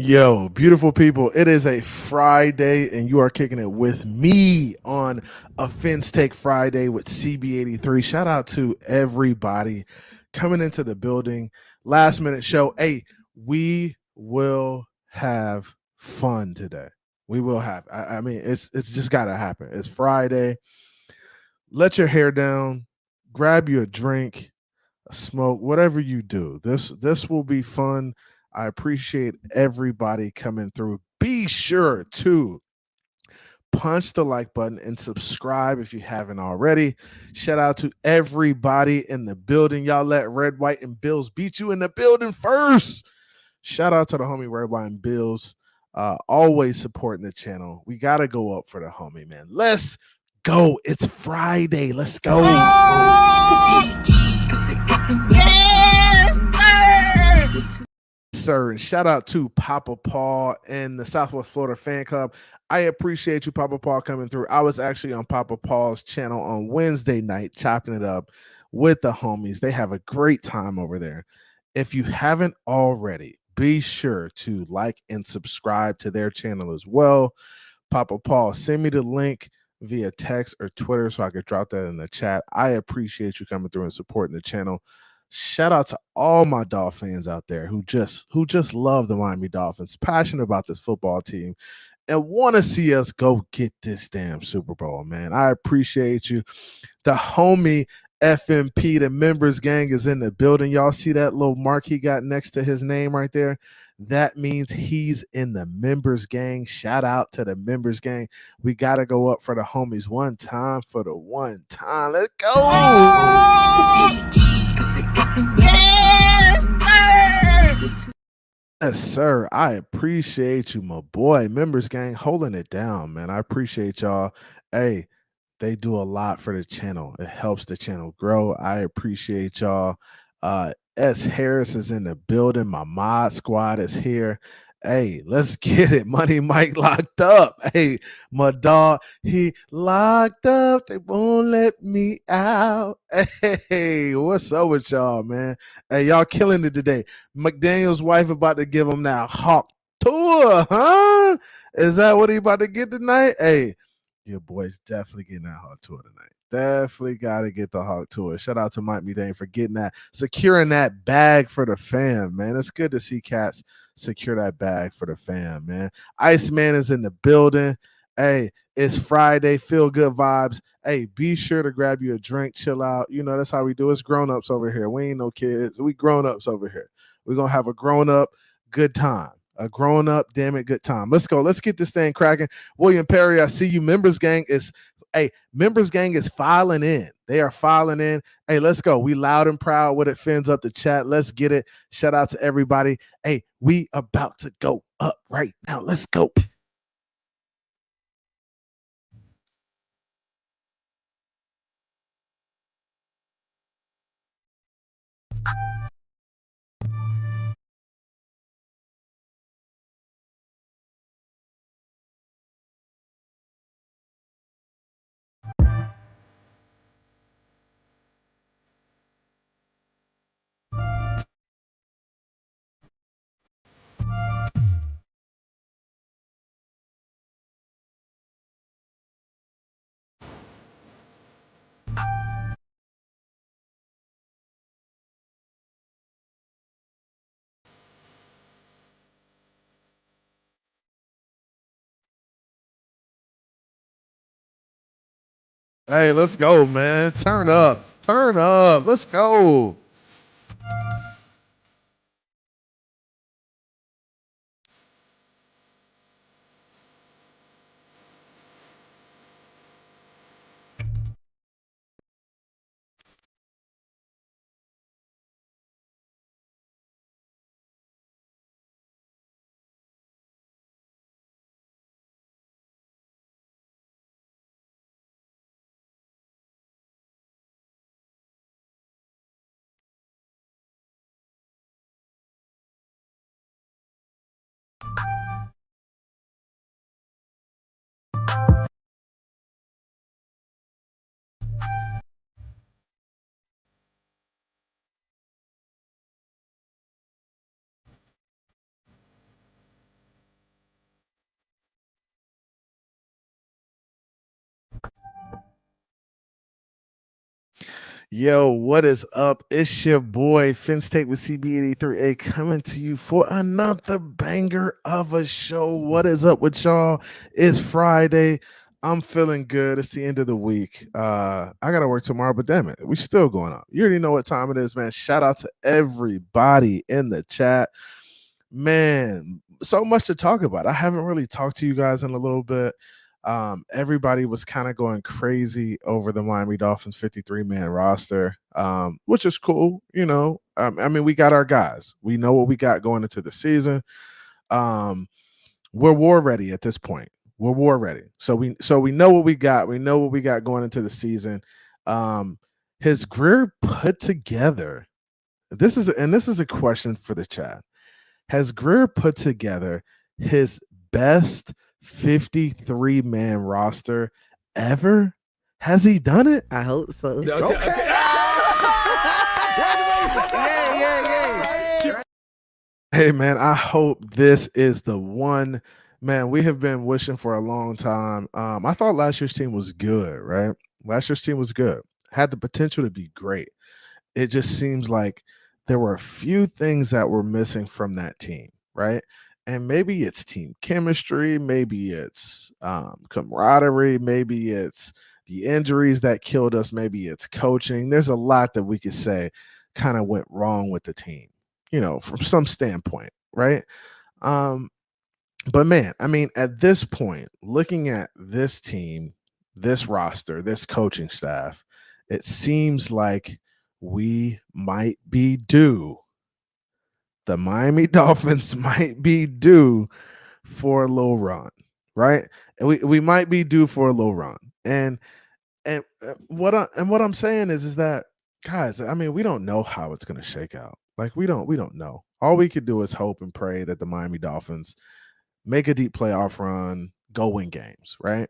Yo, beautiful people. It is a Friday, and you are kicking it with me on a Fence Take Friday with CB83. Shout out to everybody coming into the building. Last minute show. Hey, we will have fun today. We will have. I mean, it's just gotta happen. It's Friday. Let your hair down, grab you a drink, a smoke, whatever you do. This will be fun. I appreciate everybody coming through. Be sure to punch the like button and subscribe if you haven't already. Shout out to everybody in the building. Y'all let Red, White, and Bills beat you in the building first. Shout out to the homie Red, White, and Bills. Always supporting the channel. We got to go up for the homie, man. Let's go. It's Friday. Let's go. Sir, and shout out to Papa Paul and the Southwest Florida Fan Club. I appreciate you, Papa Paul, coming through. I was actually on Papa Paul's channel on Wednesday night, chopping it up with the homies. They have a great time over there. If you haven't already, be sure to like and subscribe to their channel as well. Papa Paul, send me the link via text or Twitter so I could drop that in the chat. I appreciate you coming through and supporting the channel. Shout out to all my Dolphins out there who just love the Miami Dolphins, passionate about this football team, and want to see us go get this damn Super Bowl, man. I appreciate you. The homie FMP, the members gang, is in the building. Y'all see that little mark he got next to his name right there? That means he's in the members gang. Shout out to the members gang. We got to go up for the homies one time for the one time. Let's go. Yes, sir. I appreciate you, my boy. Members gang holding it down, man. I appreciate y'all. Hey, they do a lot for the channel. It helps the channel grow. I appreciate y'all. S. Harris is in the building. My mod squad is here. Hey, let's get it. Money Mike locked up. Hey, my dog, he locked up. They won't let me out. Hey, what's up with y'all, man? Hey, y'all killing it today. McDaniel's wife about to give him that hawk tour, huh? Is that what he about to get tonight? Hey, your boy's definitely getting that hawk tour tonight. Definitely got to get the hawk tour. Shout out to Mike Medane for getting that, securing that bag for the fam, man. It's good to see cats secure that bag for the fam, man. Iceman is in the building. Hey, it's Friday. Feel good vibes. Hey, be sure to grab you a drink, chill out. You know, that's how we do. It's grown-ups over here. We ain't no kids. We grown-ups over here. We're going to have a grown-up good time. A grown-up, damn it, good time. Let's go. Let's get this thing cracking. William Perry, I see you. Members gang is filing in. They are filing in. Hey, let's go. We loud and proud with it. Fins up the chat. Let's get it. Shout out to everybody. Hey, we about to go up right now. Let's go. Hey, let's go, man. Turn up. Turn up. Let's go. Yo, what is up? It's your boy Finstate with CB83A coming to you for another banger of a show. What is up with y'all? It's Friday. I'm feeling good. It's the end of the week. I gotta work tomorrow, but damn it, we still going up. You already know what time it is, man. Shout out to everybody in the chat. Man, so much to talk about. I haven't really talked to you guys in a little bit. Everybody was kind of going crazy over the Miami Dolphins 53-man roster, which is cool. You know, I mean, we got our guys. We know what we got going into the season. Um, we're war ready at this point. We're war ready. So we know what we got. We know what we got going into the season. His Greer put together. This is a question for the chat. Has Grier put together his best 53-man roster ever? Has he done it? I hope so. Okay. Hey, man, I hope this is the one. Man, we have been wishing for a long time. I thought last year's team was good, right? Last year's team was good. Had the potential to be great. It just seems like there were a few things that were missing from that team, right? And maybe it's team chemistry, maybe it's camaraderie, maybe it's the injuries that killed us, maybe it's coaching. There's a lot that we could say kind of went wrong with the team, you know, from some standpoint, right? But man, I mean, at this point, looking at this team, this roster, this coaching staff, it seems like we might be due. The Miami Dolphins might be due for a little run, right? And we might be due for a little run. And what I'm saying is that, guys, I mean, we don't know how it's going to shake out. Like we don't know. All we could do is hope and pray that the Miami Dolphins make a deep playoff run, go win games, right?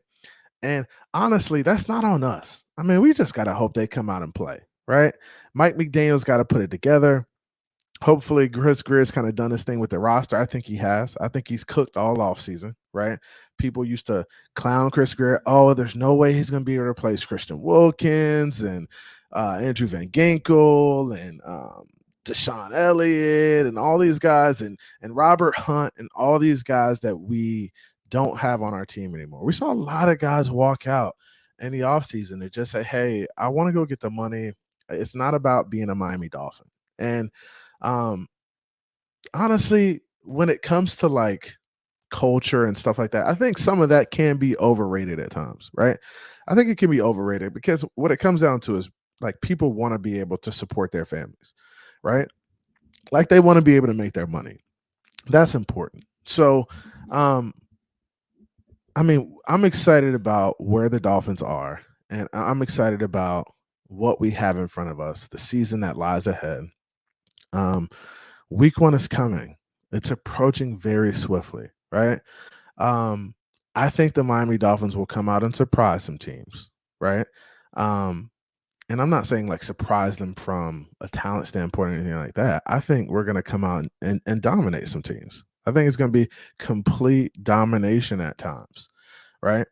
And honestly, that's not on us. I mean, we just got to hope they come out and play, right? Mike McDaniel's got to put it together. Hopefully, Chris Grier's kind of done his thing with the roster. I think he has. I think he's cooked all offseason, right? People used to clown Chris Grier. Oh, there's no way he's going to be able to replace Christian Wilkins and Andrew Van Ginkel and Deshaun Elliott and all these guys and Robert Hunt and all these guys that we don't have on our team anymore. We saw a lot of guys walk out in the offseason and just say, hey, I want to go get the money. It's not about being a Miami Dolphin. And honestly, when it comes to like culture and stuff like that, I think some of that can be overrated at times, right? I think it can be overrated because what it comes down to is like people want to be able to support their families, right? Like they want to be able to make their money. That's important. So, I mean, I'm excited about where the Dolphins are, and I'm excited about what we have in front of us, the season that lies ahead. Week 1 is coming. It's approaching very swiftly, right? I think the Miami Dolphins will come out and surprise some teams, right? And I'm not saying like surprise them from a talent standpoint or anything like that. I think we're going to come out and dominate some teams. I think it's going to be complete domination at times, right?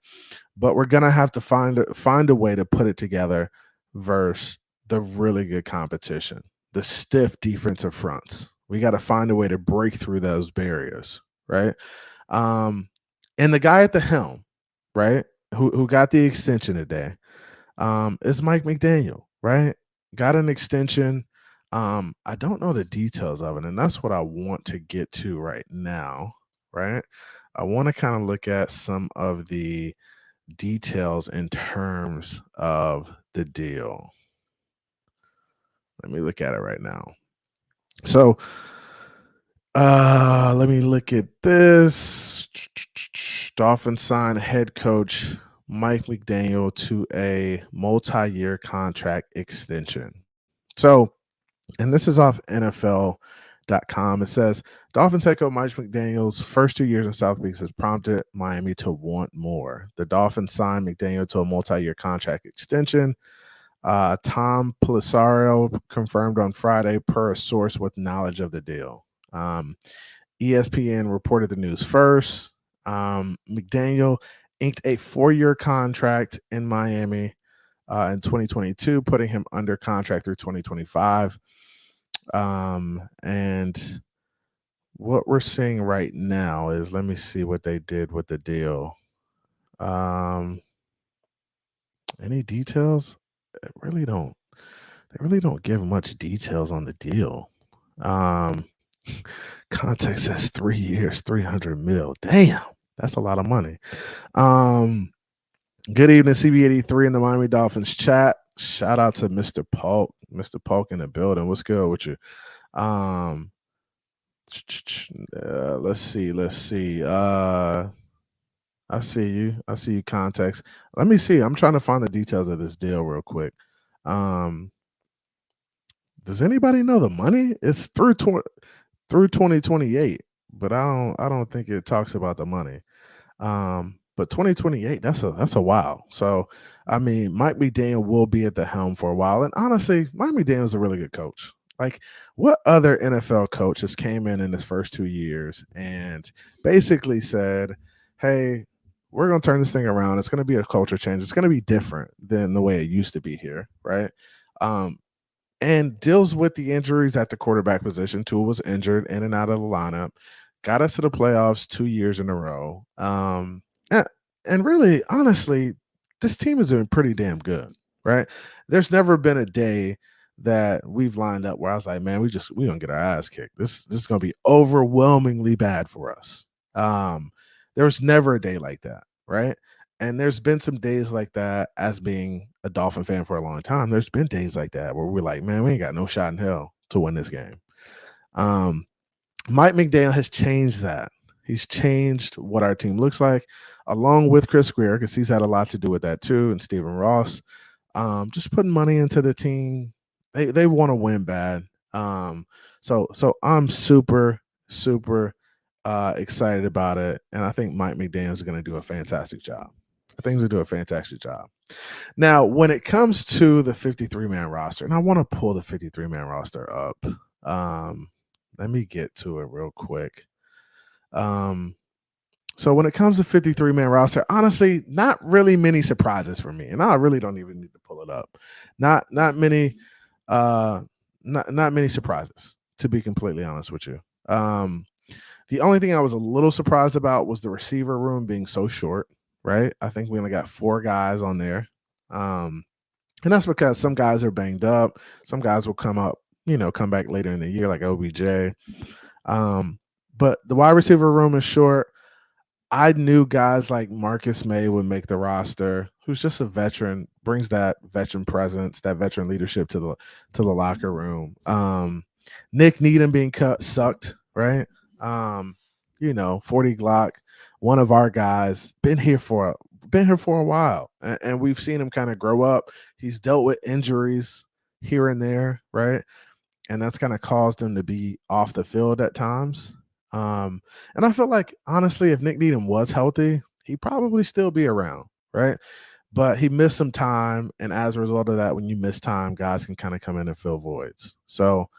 But we're going to have to find a way to put it together versus the really good competition, the stiff defensive fronts. We got to find a way to break through those barriers, right? And the guy at the helm, right, who got the extension today, is Mike McDaniel, right? Got an extension. I don't know the details of it, and that's what I want to get to right now, right? I want to kind of look at some of the details in terms of the deal. Let me look at it right now. So, let me look at this. Dolphins signed head coach Mike McDaniel to a multi-year contract extension. So, and this is off NFL.com. It says Dolphins head coach Mike McDaniel's first 2 years in South Beach has prompted Miami to want more. The Dolphins signed McDaniel to a multi-year contract extension. Tom Pelissero confirmed on Friday per a source with knowledge of the deal. ESPN reported the news first. McDaniel inked a 4-year contract in Miami in 2022, putting him under contract through 2025. And what we're seeing right now is, let me see what they did with the deal. Any details? They really don't. They really don't give much details on the deal. Context says 3 years, 300 mil. Damn, that's a lot of money. Good evening, CB83 in the Miami Dolphins chat. Shout out to Mr. Polk. Mr. Polk in the building. What's good with you? Let's see. I see you. I see you context. Let me see. I'm trying to find the details of this deal real quick. Does anybody know the money? It's through 2028, but I don't think it talks about the money. But 2028, that's a while. So I mean, Mike McDaniel will be at the helm for a while. And honestly, Mike McDaniel's a really good coach. Like, what other NFL coach just came in his first 2 years and basically said, "Hey, we're going to turn this thing around. It's going to be a culture change. It's going to be different than the way it used to be here," right? And deals with the injuries at the quarterback position. Tua was injured in and out of the lineup, got us to the playoffs 2 years in a row. And really, honestly, this team is doing pretty damn good, right? There's never been a day that we've lined up where I was like, man, we gonna get our ass kicked. This is gonna be overwhelmingly bad for us. There was never a day like that, right? And there's been some days like that as being a Dolphin fan for a long time. There's been days like that where we're like, man, we ain't got no shot in hell to win this game. Mike McDaniel has changed that. He's changed what our team looks like, along with Chris Greer, because he's had a lot to do with that too, and Stephen Ross. Just putting money into the team. They want to win bad. So I'm super excited about it, and I think Mike McDaniel is going to do a fantastic job. I think he's going to do a fantastic job. Now, when it comes to the 53-man roster, and I want to pull the 53-man roster up. Let me get to it real quick. So when it comes to 53-man roster, honestly, not really many surprises for me. And I really don't even need to pull it up. Not many surprises, to be completely honest with you. The only thing I was a little surprised about was the receiver room being so short, right? I think we only got 4 guys on there. And that's because some guys are banged up. Some guys will come back later in the year, like OBJ. But the wide receiver room is short. I knew guys like Marcus May would make the roster, who's just a veteran, brings that veteran presence, that veteran leadership to the locker room. Nick Needham being cut sucked, right? 40 Glock, one of our guys, been here for a while, and we've seen him kind of grow up. He's dealt with injuries here and there, right? And that's kind of caused him to be off the field at times. And I feel like, honestly, if Nick Needham was healthy, he'd probably still be around, right? But he missed some time, and as a result of that, when you miss time, guys can kind of come in and fill voids. So,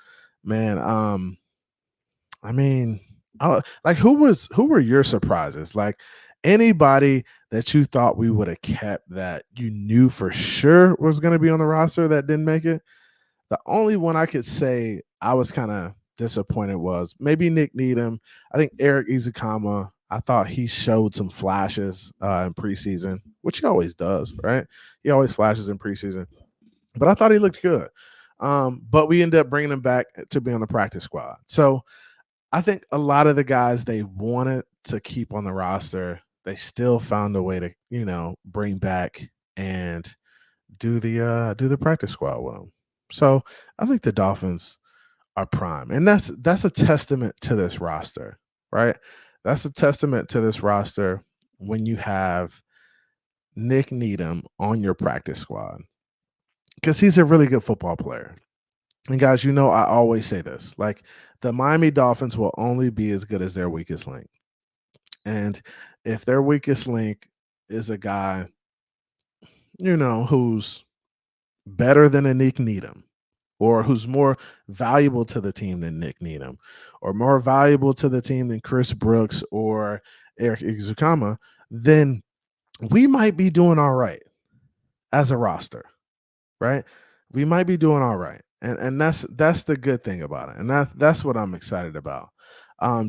man, I mean, like, who were your surprises? Like, anybody that you thought we would have kept that you knew for sure was going to be on the roster that didn't make it? The only one I could say I was kind of disappointed was maybe Nick Needham. I think Eric Izukama, I thought he showed some flashes in preseason, which he always does, right? He always flashes in preseason. But I thought he looked good. But we ended up bringing him back to be on the practice squad. So I think a lot of the guys they wanted to keep on the roster, they still found a way to, bring back and do the practice squad with them. So I think the Dolphins are prime, and that's a testament to this roster, right? That's a testament to this roster when you have Nick Needham on your practice squad, because he's a really good football player. And guys, I always say this, like, the Miami Dolphins will only be as good as their weakest link. And if their weakest link is a guy, who's better than a Nick Needham, or who's more valuable to the team than Nick Needham, or more valuable to the team than Chris Brooks or Eric Izukama, then we might be doing all right as a roster, right? We might be doing all right. And that's the good thing about it. And that's what I'm excited about.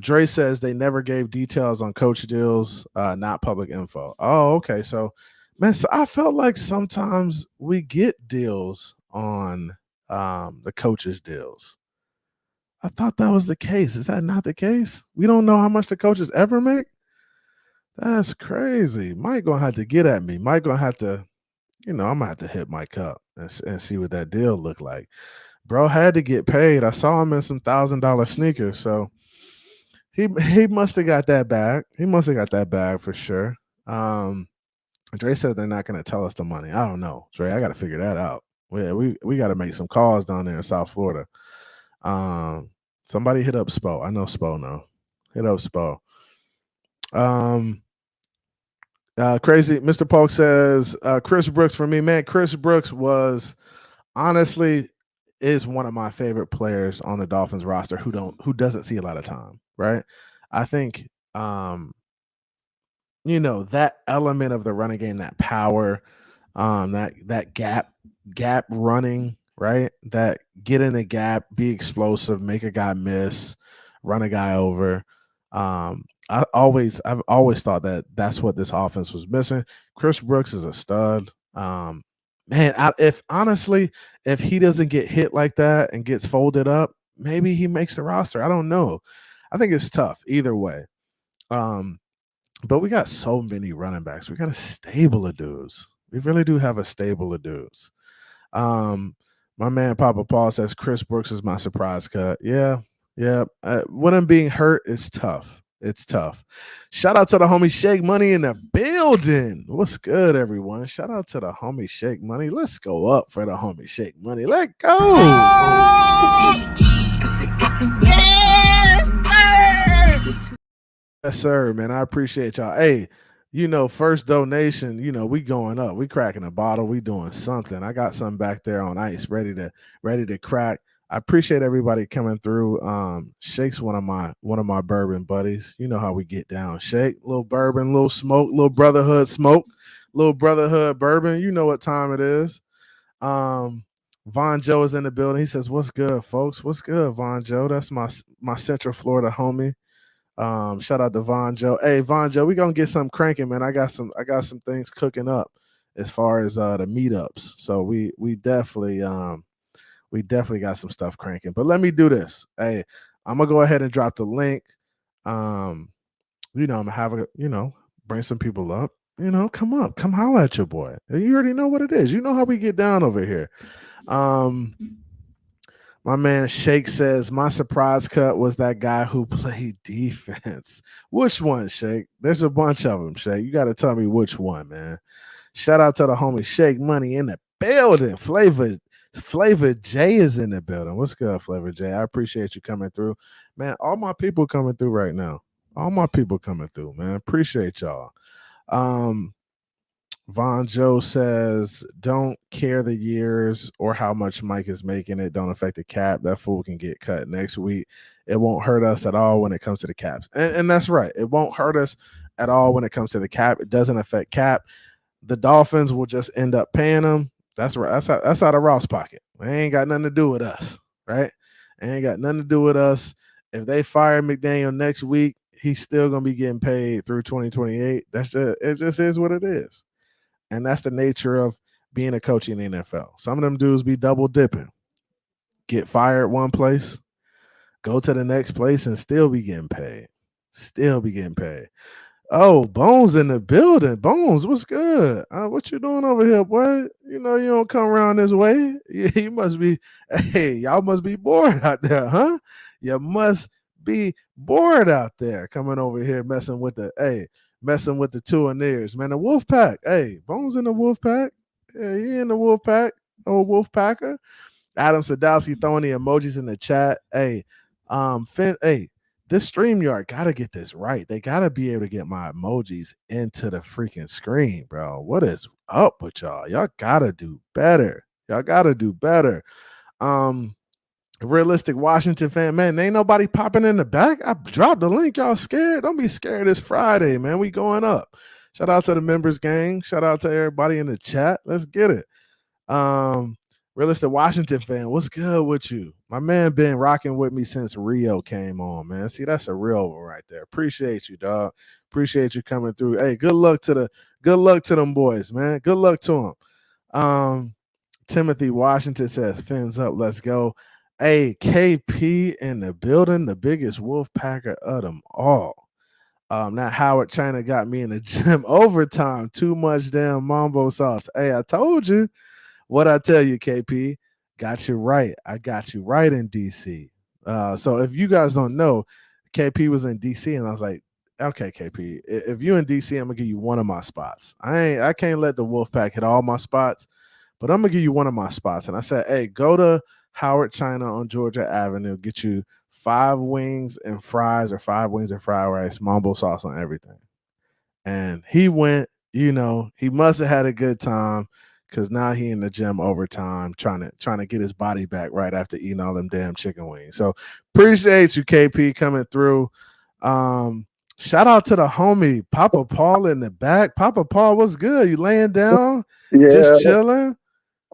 Dre says they never gave details on coach deals, not public info. Oh, okay. So, man, so I felt like sometimes we get deals on the coaches' deals. I thought that was the case. Is that not the case? We don't know how much the coaches ever make. That's crazy. Mike gonna have to get at me. Mike gonna have to, I'm gonna have to hit Mike up and see what that deal looked like. Bro had to get paid. I saw him in some $1,000 sneakers, so he must have got that bag. He must have got that bag for sure. Dre said they're not gonna tell us the money. I don't know, Dre. I got to figure that out. We got to make some calls down there in South Florida. Somebody hit up Spo. I know Spo now. Hit up Spo. Crazy Mr. Polk says Chris Brooks for me, man. Chris Brooks was honestly is one of my favorite players on the Dolphins roster who doesn't see a lot of time, right? I think that element of the running game, that power, that gap running, right? That get in the gap, be explosive, make a guy miss, run a guy over. I've always thought that that's what this offense was missing. Chris Brooks is a stud. Man, if he doesn't get hit like that and gets folded up, maybe he makes the roster. I don't know. I think it's tough either way. But we got so many running backs. We got a stable of dudes. We really do have a stable of dudes. My man Papa Paul says Chris Brooks is my surprise cut. Yeah. When I'm being hurt, it's tough. It's tough. Shout out to the homie Shake Money in the building. What's good, everyone? Shout out to the homie Shake Money. Let's go up for the homie Shake Money. Let go. Yes, sir, man. I appreciate y'all. Hey, first donation, we going up. We cracking a bottle. We doing something. I got something back there on ice, ready to crack. I appreciate everybody coming through. Shake's one of my bourbon buddies. You know how we get down. Shake, little bourbon, little smoke, little brotherhood smoke, little brotherhood bourbon. You know what time it is. Von Joe is in the building. He says, "What's good, folks? What's good, Von Joe? That's my Central Florida homie." Shout out to Von Joe. Hey, Von Joe, we gonna get something cranking, man. I got some things cooking up as far as the meetups. So we definitely got some stuff cranking. But let me do this. Hey, I'm gonna go ahead and drop the link. I'm gonna have bring some people up. Come holler at your boy. You already know what it is. You know how we get down over here. My man Shake says, my surprise cut was that guy who played defense. Which one, Shake? There's a bunch of them, Shake. You got to tell me which one, man. Shout out to the homie Shake Money in the building. Flavor J is in the building. What's good, Flavor J? I appreciate you coming through. Man, all my people coming through right now. All my people coming through, man. Appreciate y'all. Von Joe says, don't care the years or how much Mike is making. It don't affect the cap. That fool can get cut next week. It won't hurt us at all when it comes to the caps. And that's right. It won't hurt us at all when it comes to the cap. It doesn't affect cap. The Dolphins will just end up paying them. That's right. That's out of Ross' pocket. It ain't got nothing to do with us, right? It ain't got nothing to do with us. If they fire McDaniel next week, he's still going to be getting paid through 2028. It just is what it is. And that's the nature of being a coach in the NFL. Some of them dudes be double dipping. Get fired one place, go to the next place, and still be getting paid. Oh, Bones in the building. Bones, what's good? What you doing over here, boy? You don't come around this way. You must be, y'all must be bored out there, huh? You must be bored out there coming over here messing with the two and ears, man. The Wolf Pack. Hey, Bones in the Wolf Pack. Yeah, he in the Wolf Pack. Old Wolf Packer. Adam Sadowski throwing the emojis in the chat. Hey, this StreamYard gotta get this right. They gotta be able to get my emojis into the freaking screen, bro. What is up with y'all? Y'all gotta do better. Realistic Washington fan, man, ain't nobody popping in the back. I dropped the link. Y'all scared? Don't be scared. It's Friday, man. We going up. Shout out to the members gang. Shout out to everybody in the chat. Let's get it. Realistic Washington fan, what's good with you? My man been rocking with me since Rio came on, man. See, that's a real one right there. Appreciate you, dog. Appreciate you coming through. Hey, good luck to them boys, man. Good luck to them. Timothy Washington says, fins up, let's go. Hey, KP in the building, the biggest wolf packer of them all. That Howard China got me in the gym overtime. Too much damn mambo sauce. Hey, I told you. What I tell you, KP, got you right. I got you right in DC. So if you guys don't know, KP was in DC, and I was like, okay, KP, if you in DC, I'm gonna give you one of my spots. I can't let the Wolfpack hit all my spots, but I'm gonna give you one of my spots. And I said, hey, go to Howard China on Georgia Avenue, get you 5 wings and fries, or 5 wings and fried rice, mambo sauce on everything. And he went, he must have had a good time, because now he in the gym overtime trying to get his body back right after eating all them damn chicken wings. So appreciate you, KP, coming through. Shout out to the homie Papa Paul in the back. Papa Paul, what's good? You laying down, Yeah, just chilling?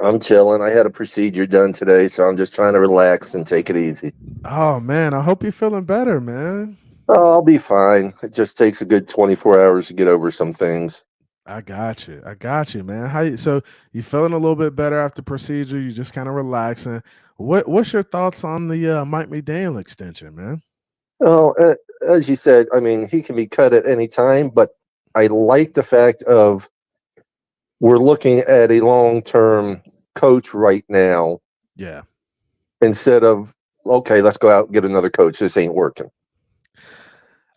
I'm chilling. I had a procedure done today, so I'm just trying to relax and take it easy. Oh man, I hope you're feeling better, man. Oh, I'll be fine. It just takes a good 24 hours to get over some things. I got you. I got you, man. So you feeling a little bit better after procedure? You just kind of relaxing. What's your thoughts on the Mike McDaniel extension, man? Oh, as you said, I mean, he can be cut at any time, but I like the fact of we're looking at a long-term coach right now Yeah. instead of, okay, let's go out and get another coach. This ain't working.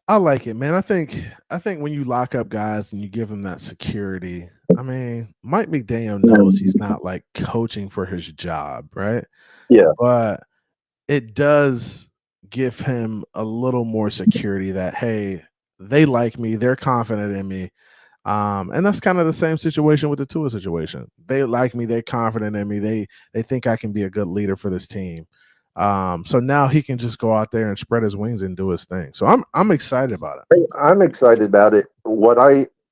I like it, man. I think when you lock up guys and you give them that security, I mean, Mike McDaniel knows he's not like coaching for his job, right? Yeah. But it does give him a little more security that, hey, they like me, they're confident in me. And that's kind of the same situation with the Tua situation. They like me, they're confident in me, they think I can be a good leader for this team. So now he can just go out there and spread his wings and do his thing. So I'm excited about it. I'm excited about it.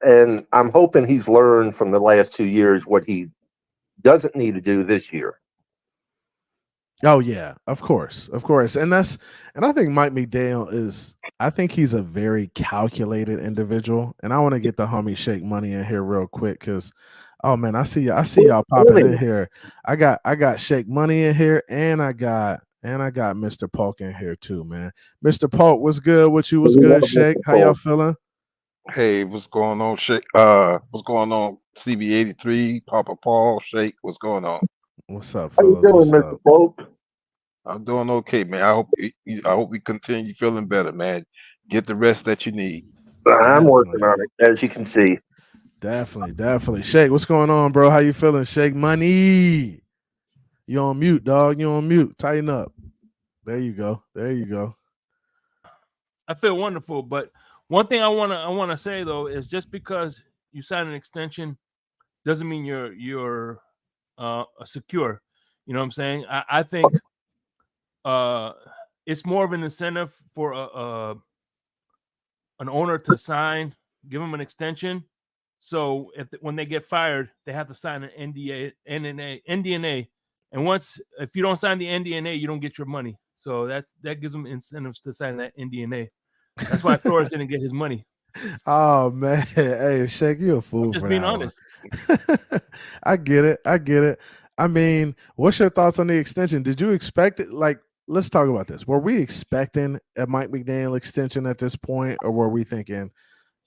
And I'm hoping he's learned from the last 2 years what he doesn't need to do this year. Oh yeah, of course, and I think Mike McDaniel is. I think he's a very calculated individual, and I want to get the homie Shake Money in here real quick because, oh man, I see y'all popping in here. I got Shake Money in here, and I got Mr. Polk in here too, man. Mr. Polk, what's good? What you? What's good, Shake? How y'all feeling? Hey, what's going on, Shake? What's going on, CB83, Papa Paul, Shake? What's going on? What's up, How you fellas? doing, What's Mr. up? Pope? I'm doing okay, man. I hope we continue feeling better, man. Get the rest that you need. I'm working Definitely, on it, as you can see. definitely. Shake, what's going on, bro? How you feeling? Shake Money. You on mute, dog. You on mute. Tighten up. There you go. There you go. I feel wonderful. But one thing I wanna say though is just because you sign an extension doesn't mean you're secure. You know what I'm saying? I think uh, it's more of an incentive for an owner to sign, give them an extension. So when they get fired, they have to sign an NDNA, and if you don't sign the NDNA, you don't get your money. So that gives them incentives to sign that NDNA. That's why Flores didn't get his money. Oh man. Hey, Shake, you a I'm fool just for being that one. honest. I get it. I get it. I mean, what's your thoughts on the extension? Did you expect it? Like, let's talk about this. Were we expecting a Mike McDaniel extension at this point, or were we thinking,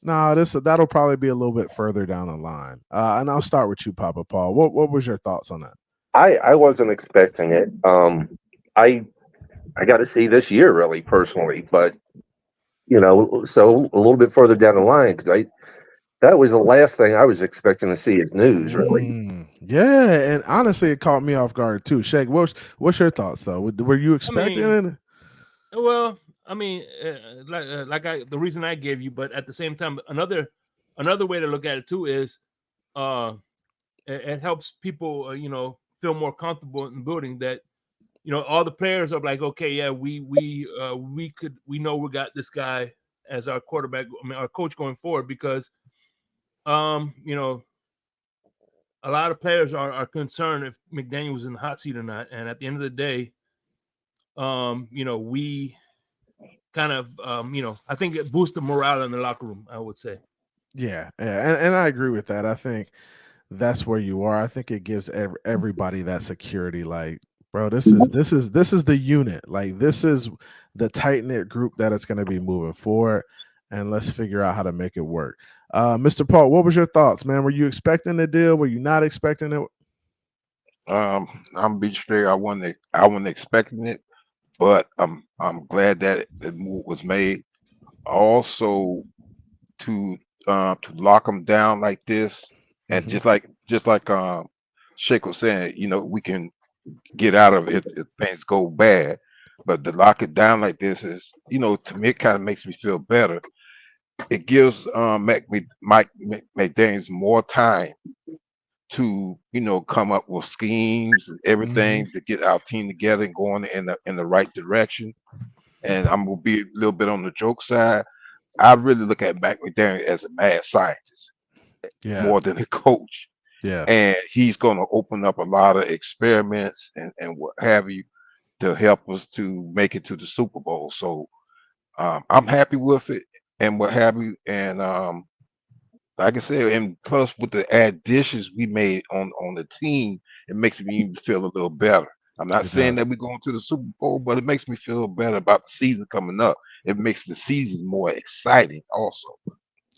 no, that'll probably be a little bit further down the line? And I'll start with you, Papa Paul. What was your thoughts on that? I wasn't expecting it. I I got to see this year really personally, but so a little bit further down the line because I that was the last thing I was expecting to see is news really. Yeah, and honestly, it caught me off guard too. Shake, what's your thoughts though? Were you I expecting mean, it? well, I mean, the reason I gave you, but at the same time, another way to look at it too is, uh, it helps people, feel more comfortable in the building. That all the players are like, okay, yeah, we know we got this guy as our quarterback, I mean, our coach going forward because, um, you know, a lot of players are concerned if McDaniel was in the hot seat or not. And at the end of the day, we kind of, I think it boosted morale in the locker room, I would say. Yeah. And I agree with that. I think that's where you are. I think it gives everybody that security. Like, bro, this is the unit. Like, this is the tight knit group that it's going to be moving forward. And let's figure out how to make it work. Mr. Paul, what was your thoughts, man? Were you expecting the deal? Were you not expecting it? I'm be straight. I wasn't expecting it, but I'm glad that the move was made. Also, to lock them down like this, and Mhm. just like Shake was saying, we can get out of it if things go bad. But to lock it down like this is, to me, it kind of makes me feel better. It gives Mike McDaniels more time to, come up with schemes and everything to get our team together and going in the right direction. And I'm gonna be a little bit on the joke side. I really look at Mike McDaniel as a mad scientist Yeah. more than a coach. Yeah. And he's going to open up a lot of experiments and what have you to help us to make it to the Super Bowl. So I'm happy with it and what have you. And like I said, and plus with the additions we made on the team, it makes me even feel a little better. I'm not It saying does. that we're going to the Super Bowl, but it makes me feel better about the season coming up. It makes the season more exciting also.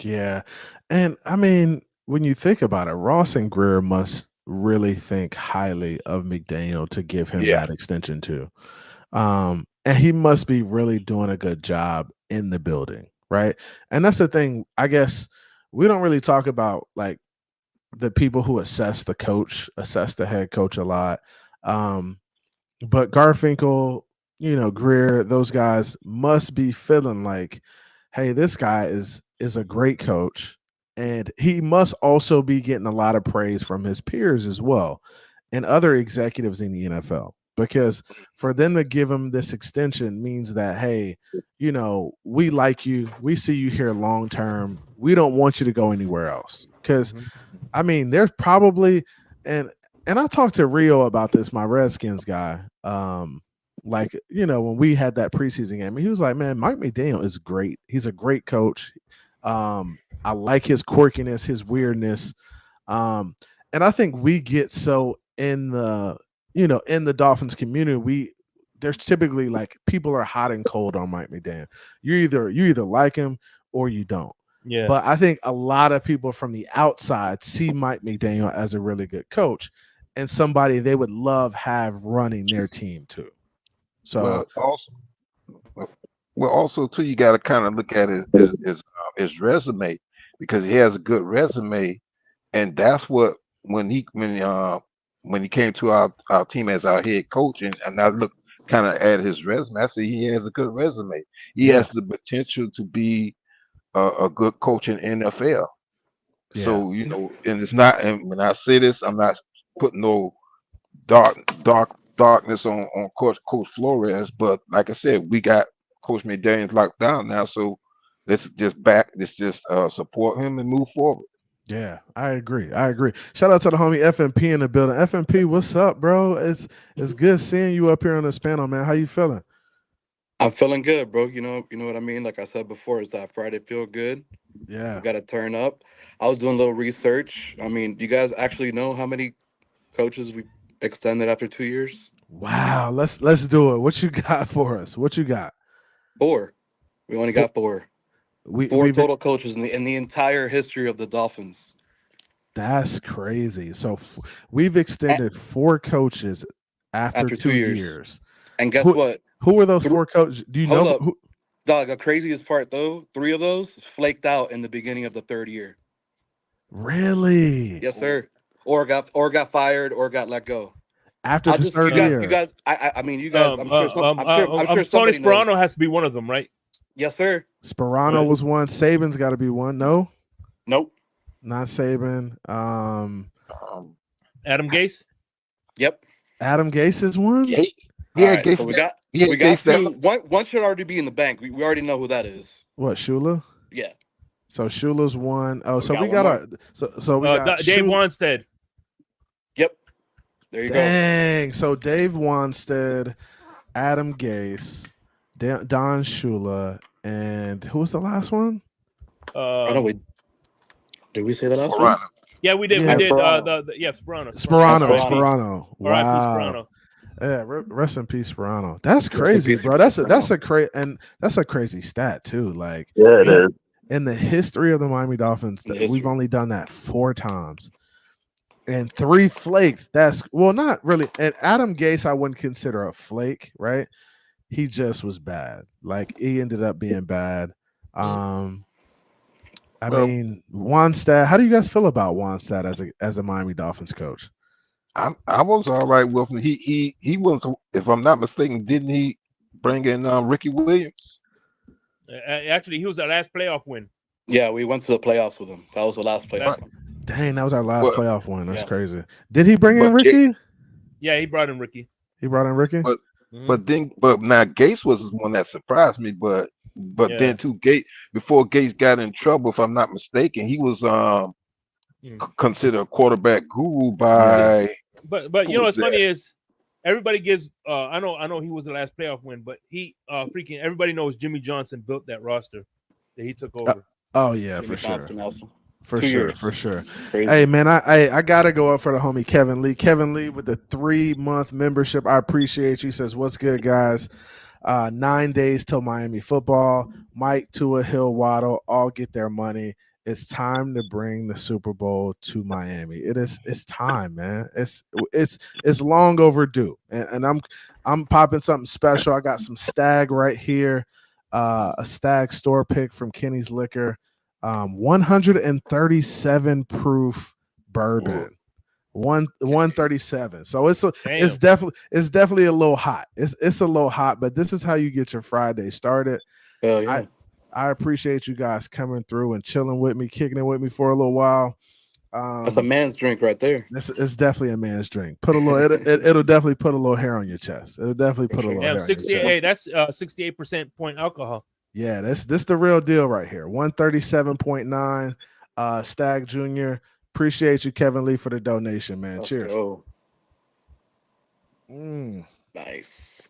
Yeah. And I mean, when you think about it, Ross and Greer must really think highly of McDaniel to give him Yeah. that extension too. And he must be really doing a good job in the building, right? And that's the thing, I guess we don't really talk about like the people who assess the head coach a lot. But Garfinkel, Greer, those guys must be feeling like, hey, this guy is a great coach, and he must also be getting a lot of praise from his peers as well and other executives in the NFL. Because for them to give him this extension means that, hey, we like you, we see you here long term. We don't want you to go anywhere else. Because I mean, there's probably and I talked to Rio about this, my Redskins guy. When we had that preseason game, he was like, "Man, Mike McDaniel is great. He's a great coach. I like his quirkiness, his weirdness. And I think we get so in the Dolphins community, there's typically like people are hot and cold on Mike McDaniel. You either like him or you don't. Yeah. But I think a lot of people from the outside see Mike McDaniel as a really good coach and somebody they would love have running their team too. So Also too, you got to kind of look at his resume because he has a good resume, and that's what when he came to our team as our head coach, and I look kind of at his resume, I see he has a good resume. He yeah, has the potential to be a good coach in NFL. yeah, So and it's not. And when I say this, I'm not putting no darkness on Coach Flores, but like I said, we got Coach McDaniels locked down now, so let's just support him and move forward. yeah. I agree. Shout out to the homie FMP in the building. FMP, what's up, bro? It's good seeing you up here on this panel, man. How you feeling? I'm feeling good, bro. You know what I mean? Like I said before, it's that Friday feel good. Yeah. We got to turn up. I was doing a little research. I mean, do you guys actually know how many coaches we extended after 2 years? Wow. Let's do it. What you got for us? What you got? 4. We only got 4. Four We've total coaches in the entire history of the Dolphins. That's crazy. So we've A- extended 4 coaches after After 2 2 years. years. And guess Who what? who were those Thro- 4 coaches? Do you Hold know up. who? Dog, the craziest part though, 3 of those flaked out in the beginning of the 3rd year. Really? Yes, sir. Or got fired or got let go. After I'll the just you 3rd guys year. I mean you guys I'm sure Tony somebody knows. Sperano has to be one of them, right? Yes, sir. Sperano Right. was one. Saban's got to be one. No, Nope. not Saban. Adam Gase. Yep. Adam Gase is one. Yeah, All yeah, right. So we got Gase that. 2. One should already be in the bank. We already know who that is. What, Shula? Yeah. So Shula's one. Oh, We so got we one got more. our so we got Dave Shula. Wanstead. There you go. Dang. So Dave Wanstead, Adam Gase, Don Shula, and who was the last one? Oh no, wait. Did we say the last one? Sparano. Yeah, we did. Yeah. We did. Sperano. Sperano. Sperano. R.I.P. Sperano. R.I.P. Wow. Sperano. Yeah, rest in peace, Sperano. That's Rest in crazy, peace, bro. That's Sperano. a crazy stat too. Like Yeah, it is. in the history of the Miami Dolphins, In the we've history. only done that 4 times. And 3 flakes. That's not really. And Adam Gase, I wouldn't consider a flake, right? He just was bad. Like he ended up being bad. I Well- mean, Wanstad. How do you guys feel about Wanstad as a Miami Dolphins coach? I was all right with him. He was, if I'm not mistaken, didn't he bring in Ricky Williams? Actually, he was our last playoff win. Yeah, we went to the playoffs with him. That was the last playoff. one. Dang, that was our last But- playoff win. That's Yeah. crazy. Did he bring in But Ricky? Yeah, he brought in Ricky. He brought in Ricky. But- Mhm. But now Gates was the one that surprised me. But Yeah. then too, before Gates got in trouble, if I'm not mistaken, he was considered a quarterback guru by. But you Who know was what's funny is everybody gives. I know he was the last playoff win, but he freaking everybody knows Jimmy Johnson built that roster that he took over. Oh yeah, Jimmy for sure, Johnston also. for 2 sure, years. for sure. Crazy. Hey man, I gotta go up for the homie Kevin Lee. Kevin Lee with the 3-month membership. I appreciate you. He says, "What's good, guys? 9 days till Miami football. Mike, Tua, Hill, Waddle all get their money. It's time to bring the Super Bowl to Miami. It's time, man. It's long overdue. And I'm popping something special. I got some Stag right here, a Stag store pick from Kenny's Liquor, 137 proof bourbon. 137. So it's definitely a little hot. It's a little hot, but this is how you get your Friday started. Hell yeah. I appreciate you guys coming through and chilling with me, kicking it with me for a little while. That's a man's drink right there. It's definitely a man's drink. Put a little, it'll definitely put a little hair on your chest. It'll definitely put a little hair Damn, on your 68. chest. That's 68% point alcohol. Yeah, this the real deal right here. 137.9. Stag Jr. Appreciate you, Kevin Lee, for the donation, man. Let's Cheers. go. Nice.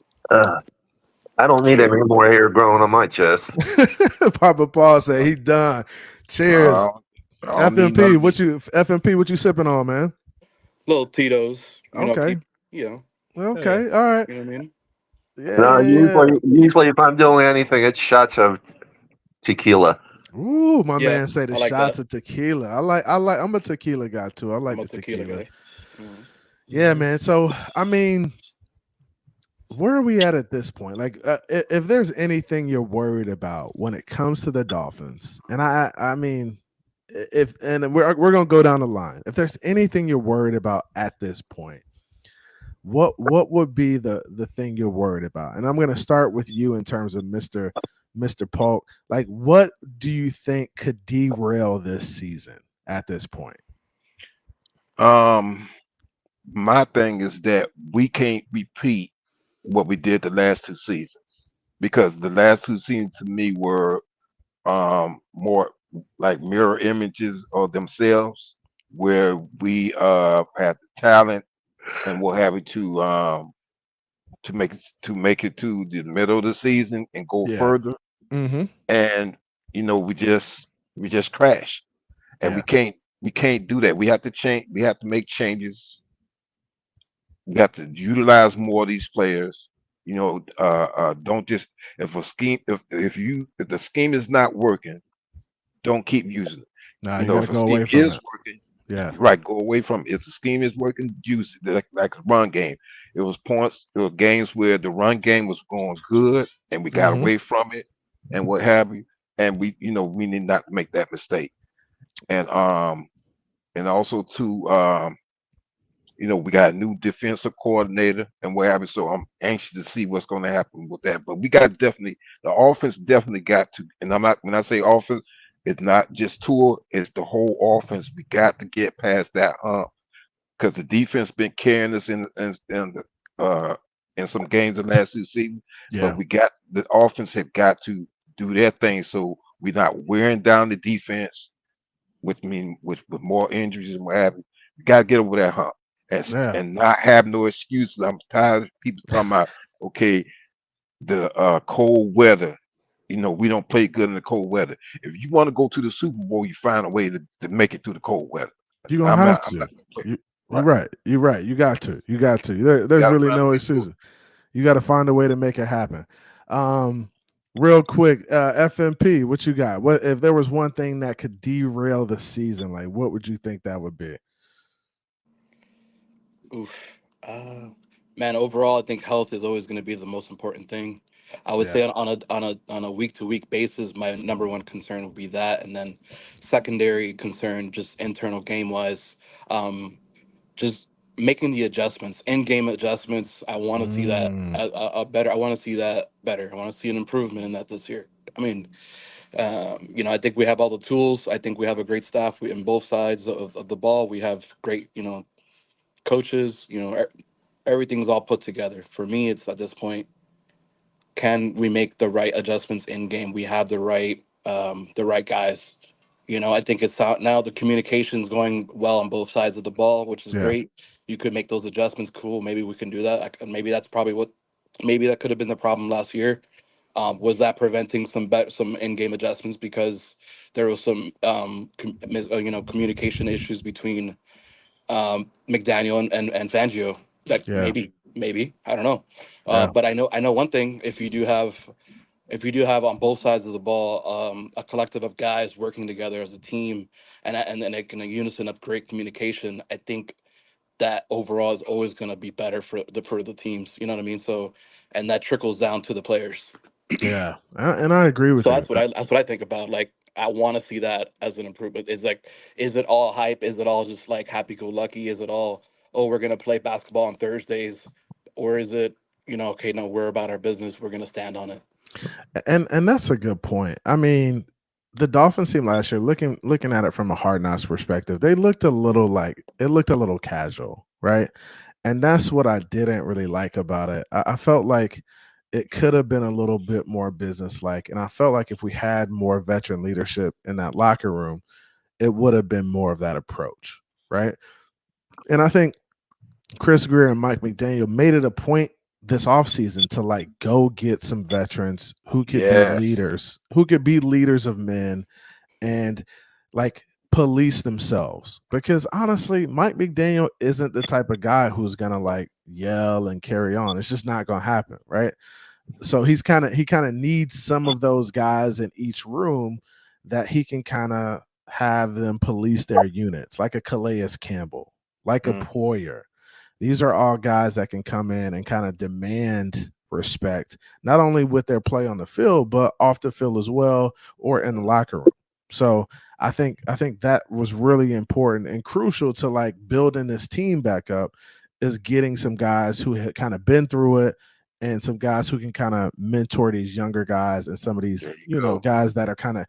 I don't need any more hair growing on my chest. Papa Paul said he done. Cheers. I don't need FMP, what you sipping on, man? Little Tito's. Okay. Okay. All right. You know what I mean? Yeah. No, usually if I'm doing anything, it's shots of tequila. Ooh, my Yeah, man say the I like shots that. of tequila. I'm a tequila guy too. I like I'm a the tequila. guy. Yeah, man. So I mean, where are we at this point? Like, if there's anything you're worried about when it comes to the Dolphins, and I mean, we're gonna go down the line. If there's anything you're worried about at this point, what would be the thing you're worried about? And I'm gonna start with you in terms of Mr. Polk. Like, what do you think could derail this season at this point? My thing is that we can't repeat what we did the last 2 seasons, because the last 2 seasons to me were more like mirror images of themselves, where we had the talent and what have you to make it to the middle of the season and go Yeah. further. Mm-hmm. And we just crashed, and Yeah. we can't do that. We have to change. We have to make changes. We have to utilize more of these players. Don't just, if a scheme if the scheme is not working, don't keep using it. Nah, You you know, gotta if a go scheme away from is it. working, Yeah. right, go away from it. If the scheme is working, use it like a run game. It was games where the run game was going good and we got Mhm. away from it and what have you. And we need not to make that mistake. And also too, we got a new defensive coordinator and what have you. So I'm anxious to see what's going to happen with that. But the offense definitely got to, and when I say offense, it's not just Tua, it's the whole offense. We got to get past that hump, because the defense been carrying us in some games in the last 2 seasons. Yeah. But the offense had got to do their thing, so we're not wearing down the defense, which mean with more injuries and what have you. We got to get over that hump. Yeah. and not have no excuses. I'm tired of people talking about, okay, the cold weather. We don't play good in the cold weather. If you want to go to the Super Bowl, you find a way to make it through the cold weather. You're gonna I'm have not. I'm to. not gonna play. You you're Right. right. You're right. You got to. You got to. You There's got to really find a no way to do it. excuses. You got to find a way to make it happen. Um, real quick, FMP, what you got? What if there was one thing that could derail the season? Like, what would you think that would be? Oof. Man, overall, I think health is always going to be the most important thing. I would Yeah. say on a week to week basis, my number one concern would be that, and then secondary concern, just internal game wise, just making the adjustments, in game adjustments. I want to see that Mm, a better. I want to see that better. I want to see an improvement in that this year. I mean, I think we have all the tools. I think we have a great staff in both sides of the ball. We have great, coaches. Everything's all put together. For me, it's at this point, can we make the right adjustments in game? We have the right guys. I think it's out now. The communication's going well on both sides of the ball, which is yeah. great. You could make those adjustments. Cool. Maybe we can do that. Maybe that's probably what. Maybe that could have been the problem last year. Was that preventing some in-game adjustments because there was some communication issues between McDaniel and Fangio. Like Yeah. maybe I don't know, Yeah. but I know one thing. If you do have on both sides of the ball a collective of guys working together as a team, and like in a unison of great communication, I think that overall is always going to be better for the teams. You know what I mean? So, and that trickles down to the players. Yeah. And I agree with So you. that's what I think about. Like, I want to see that as an improvement. Is it all hype? Is it all just like happy go lucky? Is it all, oh, we're gonna play basketball on Thursdays, or is it, okay, no, we're about our business. We're gonna stand on it. And that's a good point. I mean, the Dolphins team last year, looking at it from a hard knocks perspective, they looked a little like it looked a little casual, right? And that's what I didn't really like about it. I felt like it could have been a little bit more business like, and I felt like if we had more veteran leadership in that locker room, it would have been more of that approach, right? And I think Chris Greer and Mike McDaniel made it a point this offseason to like go get some veterans who could be Yes. leaders, who could be leaders of men and like police themselves. Because honestly, Mike McDaniel isn't the type of guy who's gonna like yell and carry on. It's just not gonna happen, right? So he kind of needs some of those guys in each room that he can kind of have them police their units, like a Calais Campbell, like a Mm. Poyer. These are all guys that can come in and kind of demand respect, not only with their play on the field, but off the field as well, or in the locker room. So I think that was really important and crucial to like building this team back up is getting some guys who had kind of been through it and some guys who can kind of mentor these younger guys and some of these, There you go. guys that are kind of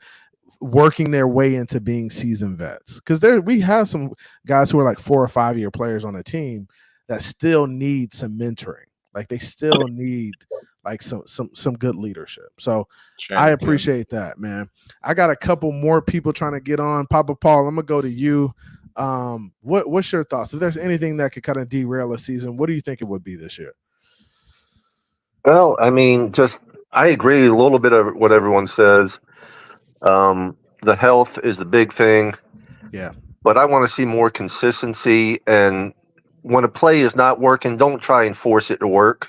working their way into being seasoned vets. Because there we have some guys who are like 4 or 5 year players on a team that still need some mentoring. Like they still need like some good leadership. So I Channing Tatum. appreciate that, man. I got a couple more people trying to get on. Papa Paul, I'm gonna go to you. What's your thoughts? If there's anything that could kind of derail a season, what do you think it would be this year? Well, I mean, just I agree a little bit of what everyone says. The health is the big thing, Yeah. but I want to see more consistency. And when a play is not working, don't try and force it to work.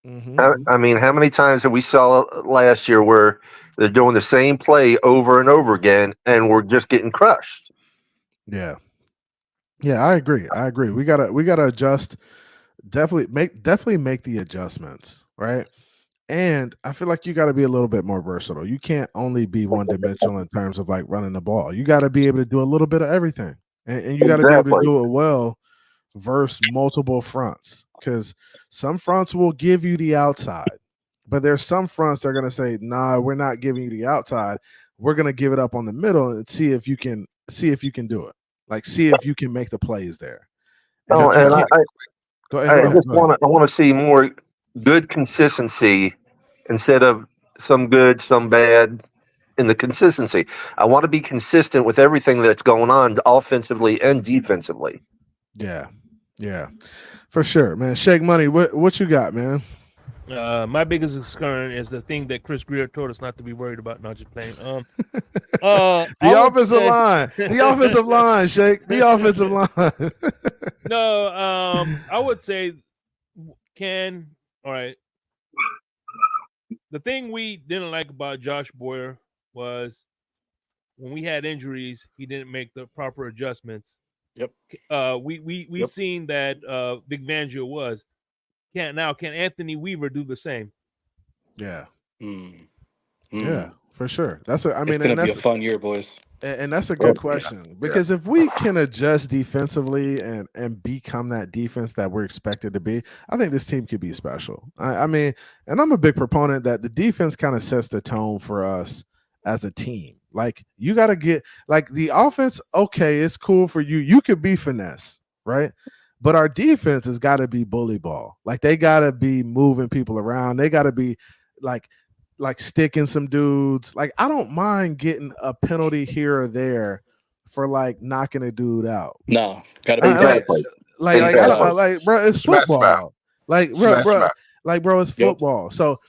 Mm-hmm. I mean, how many times have we saw last year where they're doing the same play over and over again, and we're just getting crushed? Yeah. Yeah, I agree. We gotta adjust. Definitely make the adjustments, right? And I feel like you got to be a little bit more versatile. You can't only be one dimensional in terms of like running the ball. You got to be able to do a little bit of everything, and you got to be able to Exactly. do it well versus multiple fronts. Because some fronts will give you the outside, but there's some fronts that are going to say, "Nah, we're not giving you the outside. We're going to give it up on the middle and see if you can do it. Like see if you can make the plays there. And Oh, if you and can't, go ahead. Go I ahead. just Go ahead. want to see more good consistency instead of some good, some bad in the consistency. I want to be consistent with everything that's going on offensively and defensively. Yeah, yeah, for sure, man. Shake Money, what you got, man? My biggest concern is the thing that Chris Greer told us not to be worried about. Not just playing. The I would offensive say line, the offensive line, Shake, the offensive line. no. I would say can all right. The thing we didn't like about Josh Boyer was when we had injuries, he didn't make the proper adjustments. Yep. We Yep. seen that Big Fangio was. Can Anthony Weaver do the same? Yeah, Mm. yeah, Mm. for sure. That's a. I It's mean, gonna and be a that's fun year, boys. and that's a Oh, good question Yeah. because if we can adjust defensively and become that defense that we're expected to be, I think this team could be special. I mean, and I'm a big proponent that the defense kind of sets the tone for us as a team. Like you got to get like the offense. Okay, it's cool for you. You could be finesse, right? But our defense has got to be bully ball. Like they got to be moving people around. They got to be like sticking some dudes. Like I don't mind getting a penalty here or there for like knocking a dude out. No, gotta be I, like exactly. precise. I Exactly. don't like, bro. It's Smash mouth. football. Like Smash bro, mouth. like bro, it's Yep. football. So